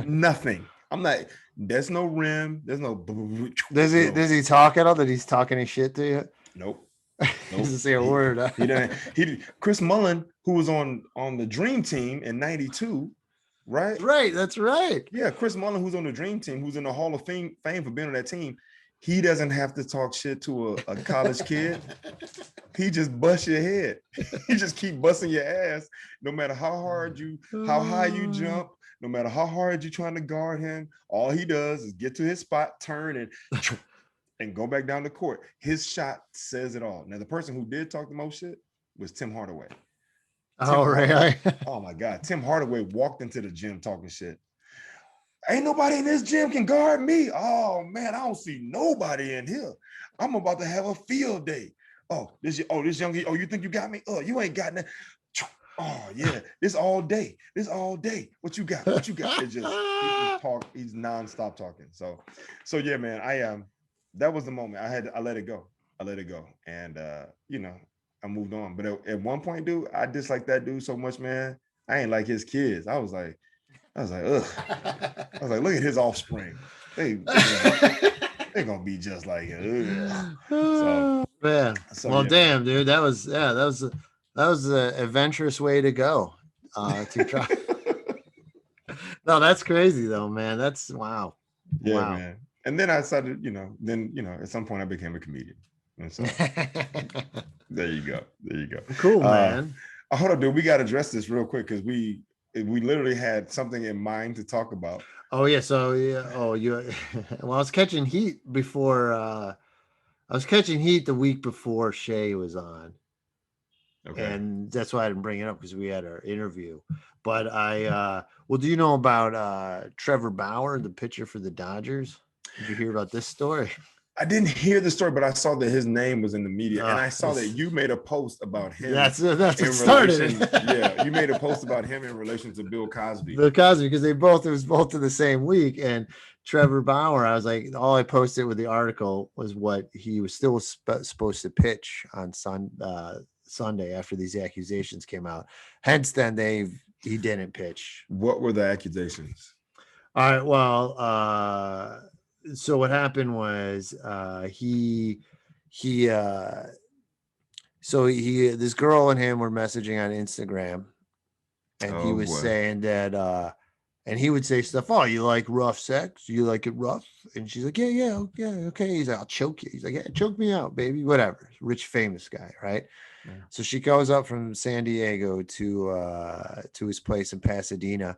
Nothing. I'm not. There's no rim. There's no. Does he talk at all? That he's talking his shit to you? Nope. He doesn't say a word. He didn't. Chris Mullin, who was on the Dream Team in '92, right? Right. That's right. Yeah, Chris Mullin, who's on the Dream Team, who's in the Hall of Fame for being on that team. He doesn't have to talk shit to a college kid. He just busts your head. He just keep busting your ass, no matter how high you jump, no matter how hard you're trying to guard him. All he does is get to his spot, turn, and go back down the court. His shot says it all. Now, the person who did talk the most shit was Tim Hardaway. Really? Oh my God. Tim Hardaway walked into the gym talking shit. Ain't nobody in this gym can guard me. Oh man, I don't see nobody in here. I'm about to have a field day. This young. Oh, you think you got me? Oh, you ain't got nothing. Oh yeah, this all day. What you got? It's just he's nonstop talking. So yeah, man. That was the moment. I let it go. And I moved on. But at one point, dude, I disliked that dude so much, man. I ain't like his kids. I was like, ugh. I was like, look at his offspring. They gonna be just like ugh. So man. Well, yeah. Damn, dude, that was an adventurous way to go. To try. No, that's crazy though, man. That's wow. Yeah, wow. Man. And then I started, at some point I became a comedian. And so there you go. Cool, man. Hold on, dude. We got to address this real quick because we literally had something in mind to talk about. Oh yeah. So yeah. Oh, well, I was catching heat before. I was catching heat the week before Shay was on. Okay. And that's why I didn't bring it up because we had our interview. But well, do you know about Trevor Bauer, the pitcher for the Dodgers? Did you hear about this story? I didn't hear the story, but I saw that his name was in the media, and I saw that you made a post about him. That's what started. Yeah, you made a post about him in relation to Bill Cosby. Bill Cosby, because it was both in the same week. And Trevor Bauer, I was like, all I posted with the article was what he was still supposed to pitch on Sunday after these accusations came out. Hence, then he didn't pitch. What were the accusations? All right. Well, so what happened was this girl and him were messaging on Instagram, and he was saying that and he would say stuff, oh, you like rough sex? You like it rough? And she's like, yeah, okay. He's like, I'll choke you. He's like, yeah, choke me out, baby. Whatever. Rich, famous guy, right? Yeah. So she goes up from San Diego to his place in Pasadena.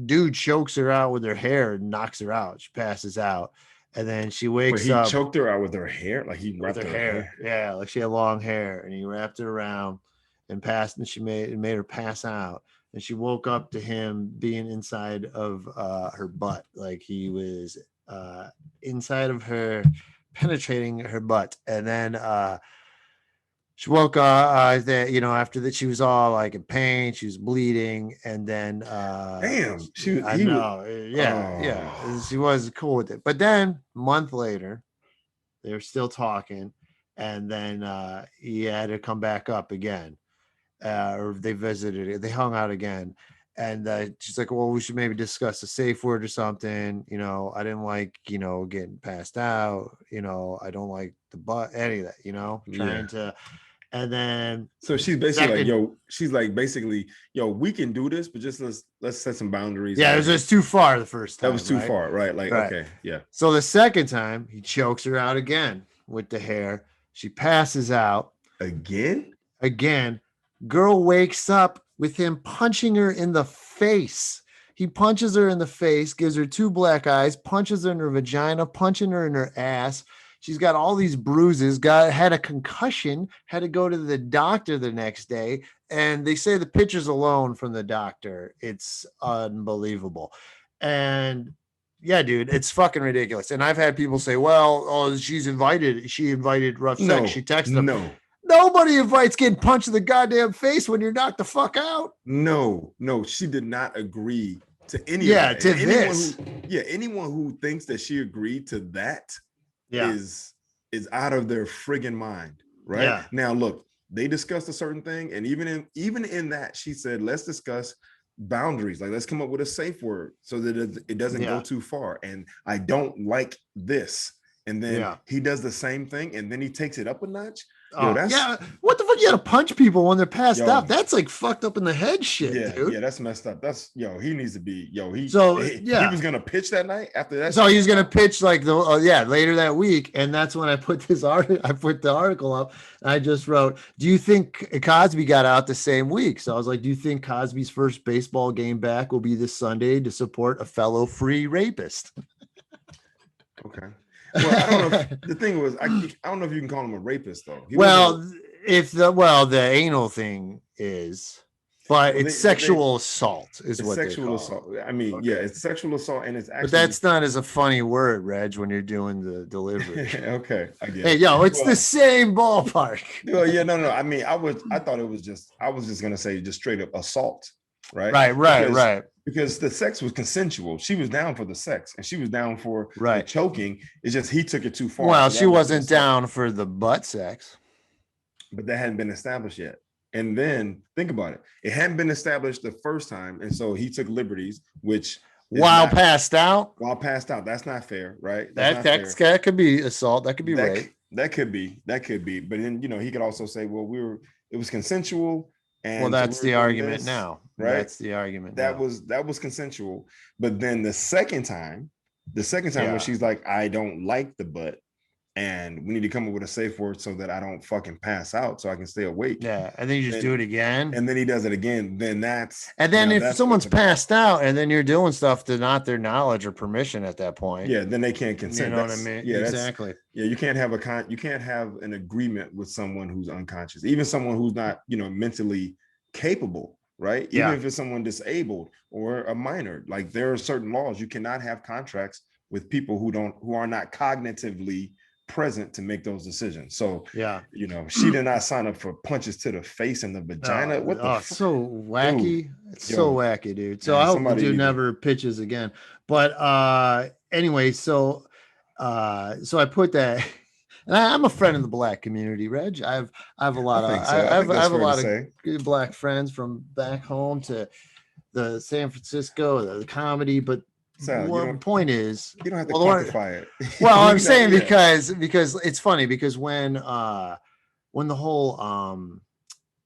Dude chokes her out with her hair and knocks her out. She passes out, and then she wakes up. He choked her out with her hair, like he wrapped her hair. Yeah, like she had long hair, and he wrapped it around and passed, and made her pass out. And she woke up to him being inside of her butt, like he was inside of her, penetrating her butt, and then she woke up after that she was all like in pain, she was bleeding, and then she wasn't cool with it. But then a month later, they were still talking, and then he had to come back up again. Or they visited it, they hung out again, she's like, well, we should maybe discuss a safe word or something. I didn't like, getting passed out. I don't like the butt, any of that, trying to. And then so she's basically basically, we can do this, but just let's set some boundaries. Yeah, it was just too far the first time. That was too far, right? Like, right. Okay, yeah. So the second time he chokes her out again with the hair. She passes out. Again. Girl wakes up with him punching her in the face. He punches her in the face, gives her 2 black eyes, punches her in her vagina, punching her in her ass. She's got all these bruises, had a concussion, had to go to the doctor the next day. And they say the pictures alone from the doctor, it's unbelievable. And yeah, dude, it's fucking ridiculous. And I've had people say, well, she invited rough sex. She texted them. No. Nobody invites getting punched in the goddamn face when you're knocked the fuck out. No, she did not agree to any of that. To this. Anyone who thinks that she agreed to that is out of their friggin' mind, right? Yeah. Now, look, they discussed a certain thing, and even in that, she said, let's discuss boundaries. Like, let's come up with a safe word so that it doesn't go too far. And I don't like this. And then he does the same thing, and then he takes it up a notch. What the fuck? You gotta punch people when they're passed out. That's like fucked up in the head shit, dude. Yeah, that's messed up. That's he needs to be he was gonna pitch that night after that. So he was gonna pitch like later that week, and that's when I put this article. I put the article up. And I just wrote, "Do you think Cosby got out the same week?" So I was like, "Do you think Cosby's first baseball game back will be this Sunday to support a fellow free rapist?" Okay. Well, I don't know. The thing was, I don't know if you can call him a rapist, though. The anal thing is, but it's sexual assault is what sexual assault. I mean, it's sexual assault, and it's actually. But that's not as a funny word, Reg, when you're doing the delivery. Okay, I get it. Hey, it's the same ballpark. Well, no. I mean, I thought it was just. I was just gonna say just straight up assault, right? Right. Because the sex was consensual. She was down for the sex, and she was down for the choking. It's just he took it too far. Well, she wasn't down for the butt sex. But that hadn't been established yet. And then think about it. It hadn't been established the first time. And so he took liberties, which while passed out. That's not fair, right? That could be assault. That could be rape. That could be. But then, he could also say, well, it was consensual. And that's the argument now, right? That's the argument. That was consensual. But then the second time when she's like, I don't like the butt, and we need to come up with a safe word so that I don't fucking pass out, so I can stay awake. Yeah, and then you just do it again. And then he does it again. Then if someone's passed out and then you're doing stuff to not their knowledge or permission at that point. Yeah, then they can't consent. You know what I mean? Yeah, exactly. You can't have an agreement with someone who's unconscious, even someone who's not, mentally capable, right? Yeah. Even if it's someone disabled or a minor, like there are certain laws. You cannot have contracts with people who are not cognitively present to make those decisions. So she did not sign up for punches to the face and the vagina. What the so wacky. Dude. It's so wacky, dude. So I hope the dude never pitches again. But anyway, so I put that, and I'm a friend of the black community, Reg. I have a lot of black friends from back home to the San Francisco, the comedy, but one point is you don't have to quantify it. Well, I'm saying because it's funny because when the whole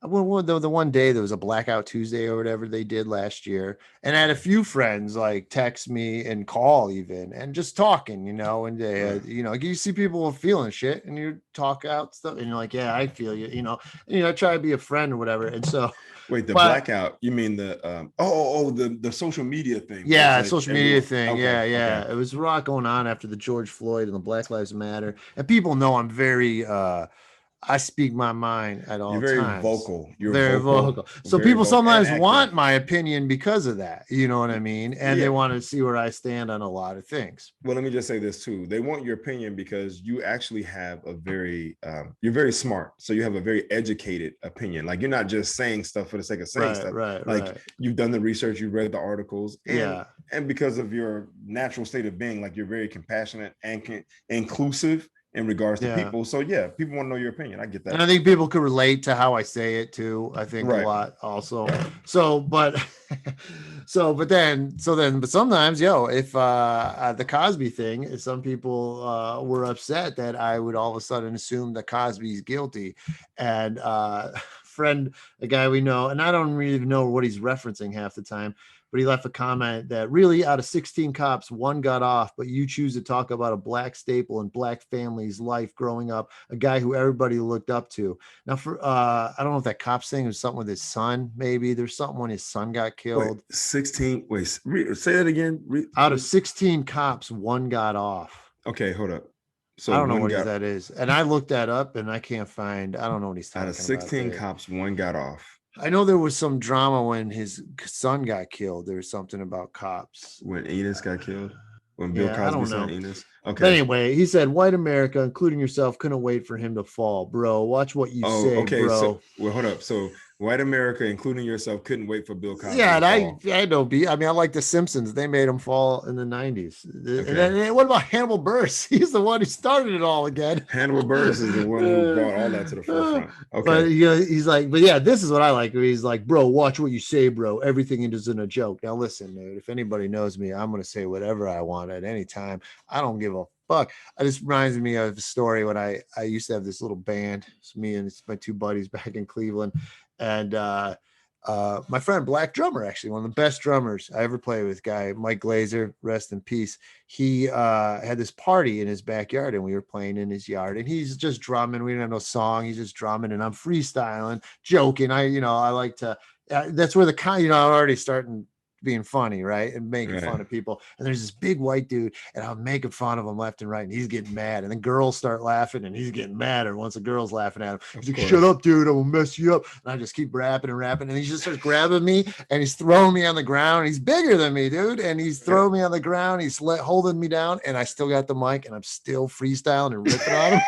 the one day there was a blackout Tuesday or whatever they did last year, and I had a few friends like text me and call even and just talking, and they you see people feeling shit and you talk out stuff and you're like, yeah, I feel you, and try to be a friend or whatever, and so. Wait, blackout? You mean the the social media thing? Yeah, like, social media thing. Okay, yeah. Okay. It was a lot going on after the George Floyd and the Black Lives Matter, and people know I'm very. I speak my mind at all times. You're very vocal. You're very vocal. So people sometimes want my opinion because of that. You know what I mean? And they want to see where I stand on a lot of things. Well, let me just say this too. They want your opinion because you actually have a very, you're very smart. So you have a very educated opinion. Like you're not just saying stuff for the sake of saying stuff. Right. You've done the research, you've read the articles. And because of your natural state of being, like you're very compassionate and inclusive. in regards to Yeah. people. So yeah, people want to know your opinion. I get that. And I think people could relate to how I say it too. I think a Right. lot also. So, but but sometimes, if the Cosby thing, if some people were upset that I would all of a sudden assume that Cosby's guilty, and friend, a guy we know, and I don't really even know what he's referencing half the time, but he left a comment that really out of 16 cops, one got off, but you choose to talk about a black staple in black family's life growing up, a guy who everybody looked up to. Now, for I don't know if that cops thing was something with his son, maybe there's something when his son got killed. Wait, 16. Wait, say that again. Out of 16 cops, one got off. Okay, hold up. So I don't know what that is. And I looked that up and I can't find, I don't know what he's talking about. Out of 16 about cops, one got off. I know there was some drama when his son got killed. There was something about cops. When Enos got killed? When Bill Cosby's son Enos? Okay. But anyway, he said, white America, including yourself, couldn't wait for him to fall. Bro, watch what you say, okay, bro. So, well, hold up. So white America, including yourself, couldn't wait for Bill Cosby. Yeah, and I know. I mean, I like The Simpsons. They made him fall in the 90s. Okay. And then what about Hannibal Buress? He's the one who started it all again. Hannibal Buress is the one who brought all that to the forefront. Okay. But he's like, but yeah, this is what I like. He's like, bro, watch what you say, bro. Everything isn't a joke. Now listen, dude, if anybody knows me, I'm going to say whatever I want at any time. I don't give a fuck. This reminds me of a story when I used to have this little band. It's me and my two buddies back in Cleveland. And my friend, black drummer, actually one of the best drummers I ever played with, guy Mike Glazer, rest in peace. He had this party in his backyard and we were playing in his yard and he's just drumming. We didn't have no song. He's just drumming and I'm freestyling, joking. I like to, that's where I'm already starting being funny, right? And making fun of people. And there's this big white dude and I'm making fun of him left and right. And he's getting mad. And then girls start laughing and he's getting madder once the girl's laughing at him. He's like, shut up, dude. I'm gonna mess you up. And I just keep rapping. And he just starts grabbing me and he's throwing me on the ground. He's bigger than me, dude. And he's throwing me on the ground. He's holding me down. And I still got the mic and I'm still freestyling and ripping on him.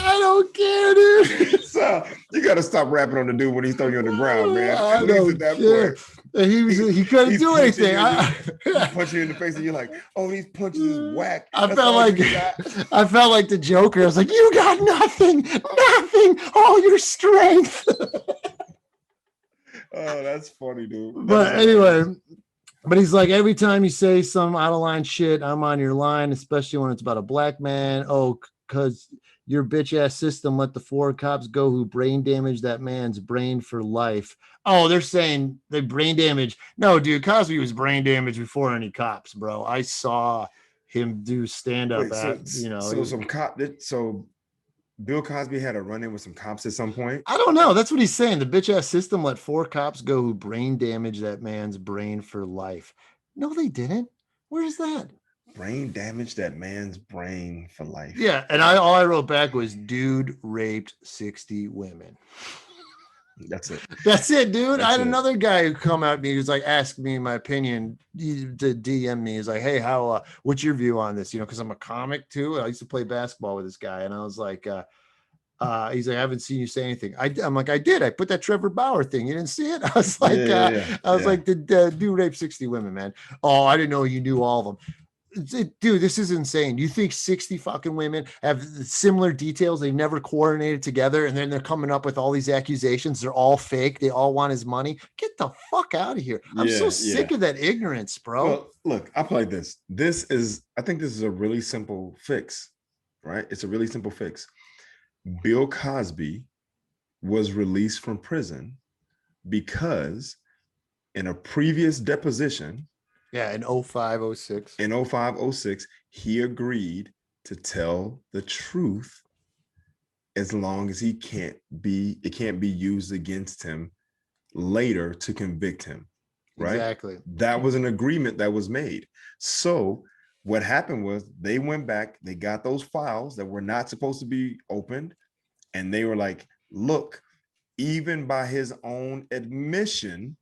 I don't care, dude. So you got to stop rapping on the dude when he's throwing you on the ground, man. I don't care. And he couldn't do anything. He punched you in the face, and you're like, "Oh, these punches is whack." I felt like the Joker. I was like, "You got nothing, all your strength." Oh, that's funny, dude. But anyway. But he's like, every time you say some out of line shit, I'm on your line, especially when it's about a black man. Oh, because your bitch ass system let the 4 cops go who brain damaged that man's brain for life. Oh, they're saying they brain damage. No, dude, Cosby was brain damaged before any cops, bro. I saw him do stand up So Bill Cosby had a run-in with some cops at some point? I don't know. That's what he's saying. The bitch-ass system let 4 cops go who brain damaged that man's brain for life. No, they didn't. Where's that? Brain damaged that man's brain for life. Yeah, and all I wrote back was, dude raped 60 women. That's it. That's it, dude. I had another guy who come at me. He was like, ask me my opinion. He DM me. He's like, hey, how? What's your view on this? Because I'm a comic too. I used to play basketball with this guy, and I was like, he's like, I haven't seen you say anything. I'm like, I did. I put that Trevor Bauer thing. You didn't see it? I was like, I was like, did dude rape 60 women, man? Oh, I didn't know you knew all of them. Dude, this is insane. You think 60 fucking women have similar details? They've never coordinated together, and then they're coming up with all these accusations. They're all fake. They all want his money. Get the fuck out of here. I'm so sick of that ignorance, bro. Well, look, I play this. I think this is a really simple fix, right? It's a really simple fix. Bill Cosby was released from prison because in a previous deposition, in 0506. In 0506, he agreed to tell the truth as long as it can't be used against him later to convict him. Right? Exactly. That was an agreement that was made. So what happened was they went back, they got those files that were not supposed to be opened, and they were like, look, even by his own admission,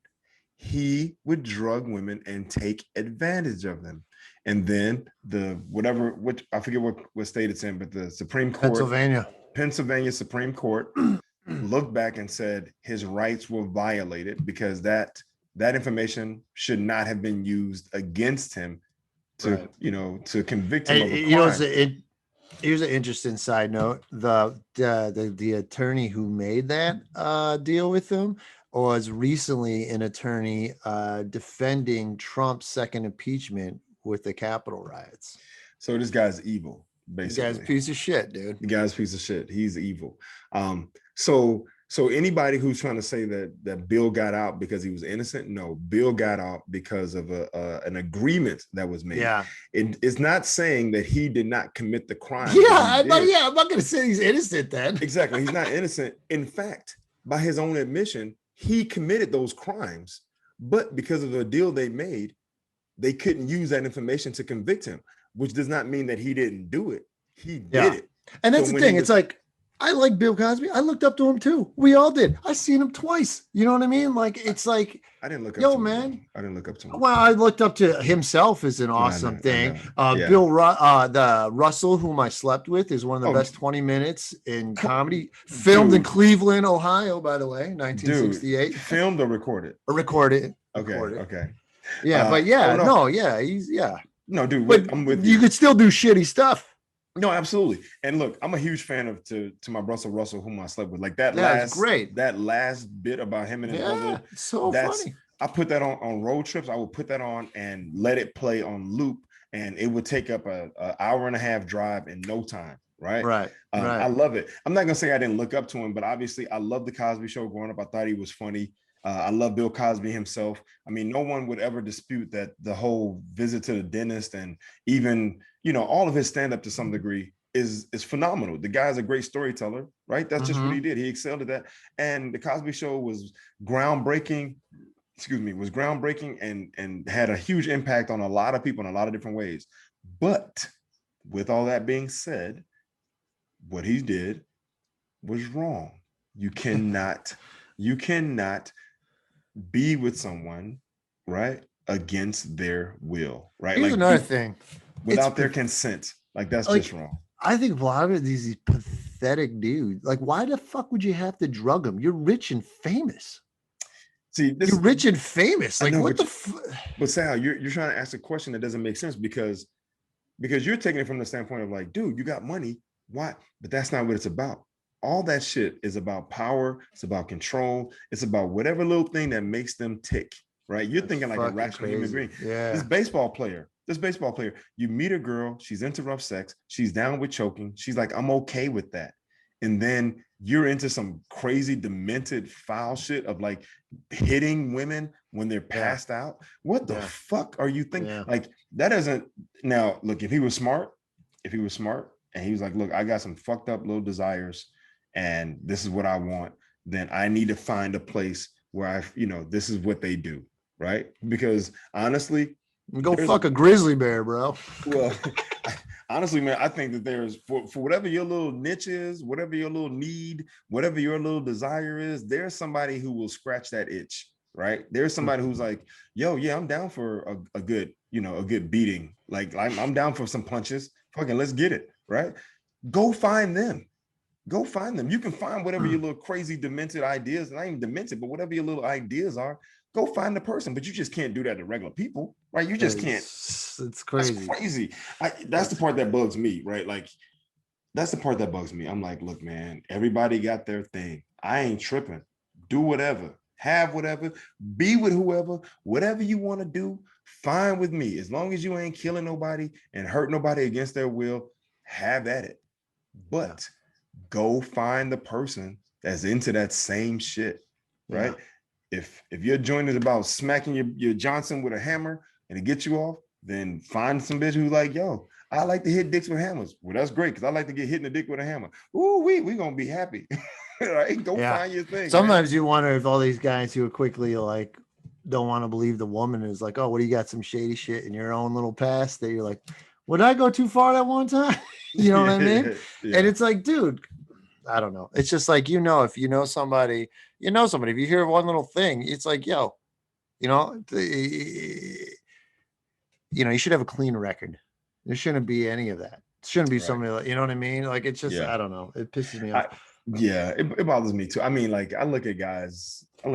he would drug women and take advantage of them. And then which I forget what state it's in, but the Supreme Court, Pennsylvania Supreme Court looked back and said his rights were violated because that information should not have been used against him to to convict him And of a crime. here's an interesting side note. The attorney who made that deal with him was recently an attorney defending Trump's second impeachment with the Capitol riots. So this guy's evil, The basically. guy's a piece of shit, dude. The guy's a piece of shit. He's evil. So anybody who's trying to say that Bill got out because he was innocent, no, Bill got out because of an agreement that was made. Yeah, it's not saying that he did not commit the crime. I'm not going to say he's innocent then. Exactly, he's not innocent. In fact, by his own admission, he committed those crimes, but because of the deal they made, they couldn't use that information to convict him, which does not mean that he didn't do it. He did it. And that's the thing. It's like, I like Bill Cosby. I looked up to him too. We all did. I seen him twice. You know what I mean? Like, it's like, I didn't look up to him. Man. I didn't look up to him. Well, I looked up to himself as an awesome thing. The Russell, whom I slept with, is one of the best 20 minutes in comedy. Filmed in Cleveland, Ohio, by the way, 1968. Dude, filmed or recorded? Recorded. Okay. Yeah, but he's No, dude, but I'm with you. You could still do shitty stuff. No, absolutely. And look, I'm a huge fan of to my Russell, whom I slept with. Like that last bit about him and his brother. So funny. I put that on road trips. I would put that on and let it play on loop, and it would take up an hour and a half drive in no time. Right. I love it. I'm not gonna say I didn't look up to him, but obviously I love the Cosby Show growing up. I thought he was funny. I love Bill Cosby himself. I mean, no one would ever dispute that the whole visit to the dentist and even, all of his stand-up to some degree is phenomenal. The guy's a great storyteller, right? That's just what he did. He excelled at that. And the Cosby Show was groundbreaking, and had a huge impact on a lot of people in a lot of different ways. But with all that being said, what he did was wrong. You cannot be with someone, right, against their will, right? Here's another thing. Without their consent. Like, that's just wrong. I think a lot of these pathetic dudes, like, why the fuck would you have to drug them? You're rich and famous. See, you're rich and famous. Like, what the But Sal, you're trying to ask a question that doesn't make sense because you're taking it from the standpoint of like, dude, you got money. Why? But that's not what it's about. All that shit is about power. It's about control. It's about whatever little thing that makes them tick, right? You're thinking like a rational human being. Yeah. This baseball player, you meet a girl, she's into rough sex, she's down with choking. She's like, I'm okay with that. And then you're into some crazy, demented, foul shit of like hitting women when they're passed out. What the fuck are you thinking? Yeah. Like, that doesn't. Now, look, if he was smart, and he was like, look, I got some fucked up little desires, and this is what I want, then I need to find a place where this is what they do, right? Because honestly, go fuck a grizzly bear, bro. Well, honestly, man, I think that there's for whatever your little niche is, whatever your little need, whatever your little desire is, there's somebody who will scratch that itch, right? There's somebody who's like, yo, yeah, I'm down for a good beating. Like, I'm down for some punches. Fucking let's get it, right? Go find them. You can find whatever your little crazy demented ideas, not even demented, but whatever your little ideas are, go find the person. But you just can't do that to regular people, right? You just can't. It's crazy. That's crazy. That's the part that bugs me, right? Like, that's the part that bugs me. I'm like, look, man, everybody got their thing. I ain't tripping. Do whatever. Have whatever. Be with whoever. Whatever you want to do, fine with me. As long as you ain't killing nobody and hurt nobody against their will, have at it. But go find the person that's into that same shit, right? Yeah. If your joint is about smacking your Johnson with a hammer and it gets you off, then find some bitch who's like, yo, I like to hit dicks with hammers. Well, that's great, because I like to get hit in the dick with a hammer. Ooh, we gonna be happy. Right? Go find your thing. Sometimes you wonder if all these guys who are quickly like don't want to believe the woman is like, oh, what do you got, some shady shit in your own little past that you're like, would I go too far that one time? You know what I mean? Yeah. And it's like, dude, I don't know. It's just like, if you know somebody, if you hear one little thing, it's like, yo, you should have a clean record. There shouldn't be any of that. It shouldn't be somebody like, you know what I mean? Like, it's just, I don't know. It pisses me off. It bothers me too. I mean, like, I look at guys, I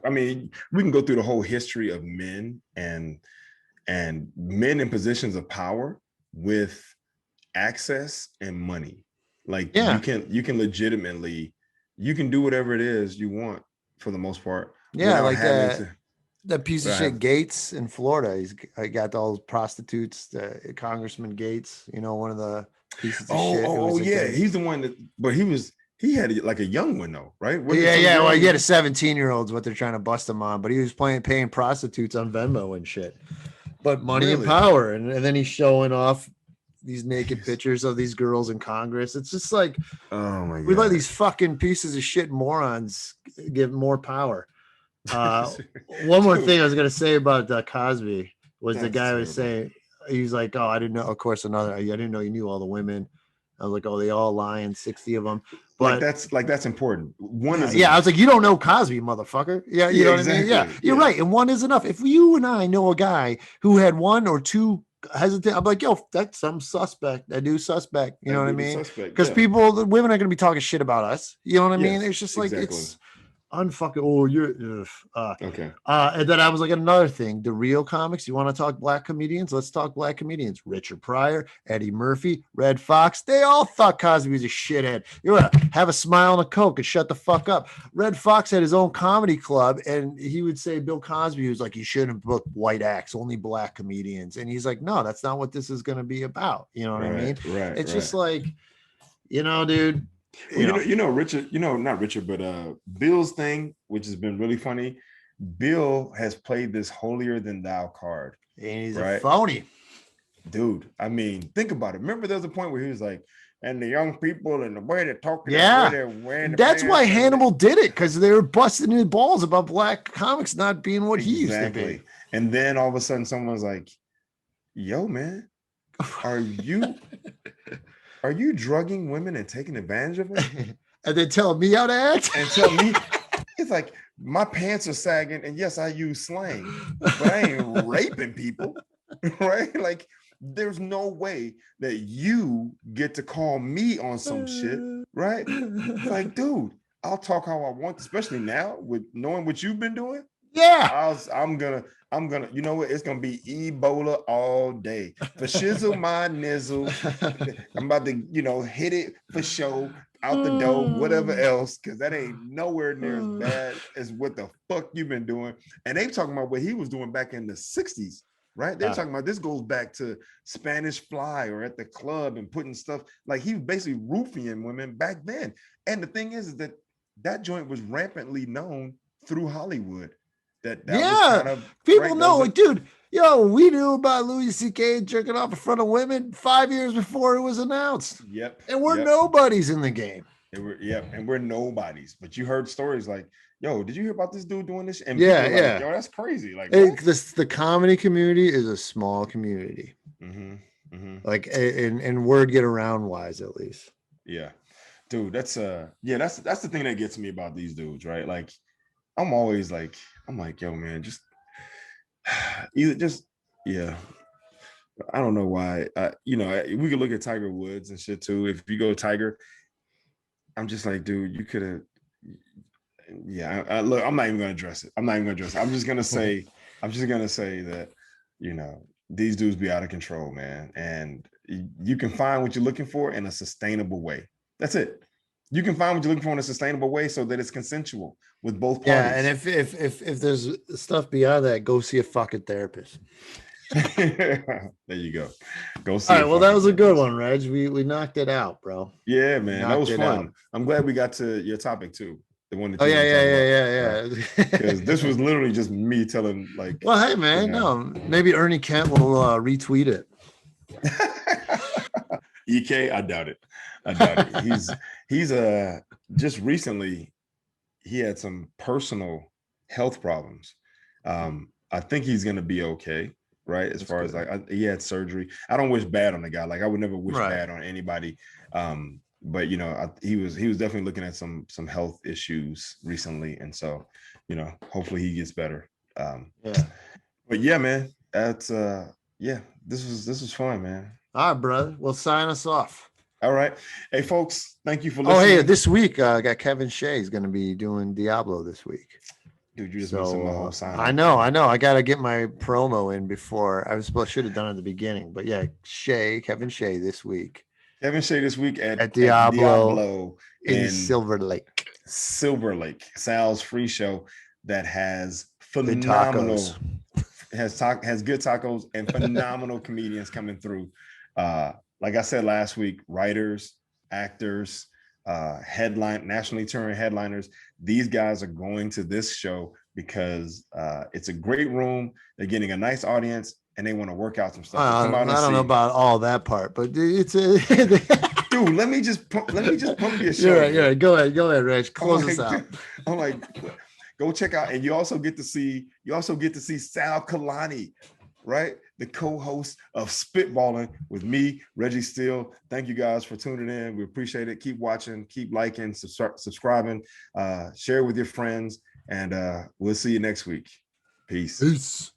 mean, we can go through the whole history of men and and men in positions of power with access and money. Like you can legitimately, you can do whatever it is you want for the most part. Yeah, like that piece of shit Gates in Florida. I got all those prostitutes, Congressman Gates, one of the pieces of shit. Oh yeah, he's the one that, but he had like a young one though, right? Yeah. Well, he had a 17-year-old is what they're trying to bust him on, but he was paying prostitutes on Venmo and shit. But money and power, and then he's showing off these naked pictures of these girls in Congress. It's just like, oh my God, we let these fucking pieces of shit morons give more power. One more thing I was gonna say about Cosby was the guy was saying, he's like, oh, I didn't know. Of course, I didn't know you knew all the women. I was like, oh, they all lying, 60 of them. But that's important. One is I was like, you don't know Cosby, motherfucker. Yeah, you know exactly. What I mean? Yeah, you're right. And one is enough. If you and I know a guy who had one or two hesitant, I'm like, yo, that's some suspect. That dude's suspect. You know what I mean? Because the women are gonna be talking shit about us. You know what I mean? It's just like it's unfucking. Oh, you're okay. And then I was like, another thing, the real comics. You want to talk black comedians? Let's talk black comedians. Richard Pryor, Eddie Murphy, Red Fox. They all thought Cosby was a shithead. You want to have a smile and a Coke and shut the fuck up. Red Fox had his own comedy club, and he would say Bill Cosby was like, you shouldn't book white acts, only black comedians. And he's like, no, that's not what this is going to be about. You know what I mean? Right. It's just like, dude. Well, Richard, not Richard, but Bill's thing, which has been really funny. Bill has played this holier than thou card. And he's a phony. Dude, I mean, think about it. Remember there was a point where he was like, and the young people and the way they're talking. Yeah. That's why Hannibal did it, because they were busting his balls about black comics not being what he used to be. And then all of a sudden someone's like, yo, man, are you drugging women and taking advantage of them? And then telling me how to act? And tell me, it's like, my pants are sagging, and yes, I use slang, but I ain't raping people, right? Like, there's no way that you get to call me on some shit, right? Like, dude, I'll talk how I want, especially now with knowing what you've been doing. Yeah. I'm gonna, you know what? It's gonna be Ebola all day. For shizzle my nizzle. I'm about to, hit it for show, out the door, whatever else, because that ain't nowhere near as bad as what the fuck you've been doing. And they talking about what he was doing back in the 60s, right? They're talking about this goes back to Spanish Fly or at the club and putting stuff, like he was basically roofing women back then. And the thing is that joint was rampantly known through Hollywood. That was kind of people know, like, dude, we knew about Louis C.K. jerking off in front of women 5 years before it was announced. Yep. And we're nobodies in the game. And we're nobodies. But you heard stories like, yo, did you hear about this dude doing this? And like, yo, that's crazy. Like, the comedy community is a small community. Like, and word get around wise, at least. Yeah, dude, that's the thing that gets me about these dudes, right? Like, I'm always like, yo, man, I don't know why. We could look at Tiger Woods and shit too. If you go Tiger, I'm just like, dude, you could have. Yeah, look, I'm not even gonna address it. I'm just gonna say that, these dudes be out of control, man. And you can find what you're looking for in a sustainable way. That's it. You can find what you're looking for in a sustainable way so that it's consensual with both parties. Yeah, and if there's stuff beyond that, go see a fucking therapist. There you go. Go see. All right, well, that was a good one, Reg. We knocked it out, bro. Yeah, man, that was fun. I'm glad we got to your topic too. The one that yeah. Because this was literally just me telling, like, well, hey, man, no, maybe Ernie Kent will retweet it. EK, I doubt it. He's just recently he had some personal health problems. I think he's gonna be okay, right? As far as like he had surgery. I don't wish bad on the guy. Like, I would never wish bad on anybody. But he was definitely looking at some health issues recently, and so hopefully he gets better. But yeah, man, that's this was fun, man. All right, brother. Well, sign us off. All right. Hey, folks, thank you for listening. Oh, hey, this week, I got Kevin Shea is going to be doing Diablo this week. Dude, you just missing my whole sign. I know. I got to get my promo in before. Should have done it at the beginning. But yeah, Kevin Shea this week. Kevin Shea this week at Diablo in Silver Lake. Silver Lake. Sal's free show that has phenomenal, has good tacos and phenomenal comedians coming through. Like I said last week, writers, actors, nationally touring headliners. These guys are going to this show because it's a great room. They're getting a nice audience and they want to work out some stuff. I don't know about all that part, but it's a dude. Let me just pump your show. You're right. Go ahead, Reg. Close us out. I'm like, go check out, and you also get to see Sal Kalani, right? The co-host of Spitballin with me, Reggie Steele. Thank you guys for tuning in. We appreciate it. Keep watching, keep liking, subscribing, share with your friends, and we'll see you next week. Peace.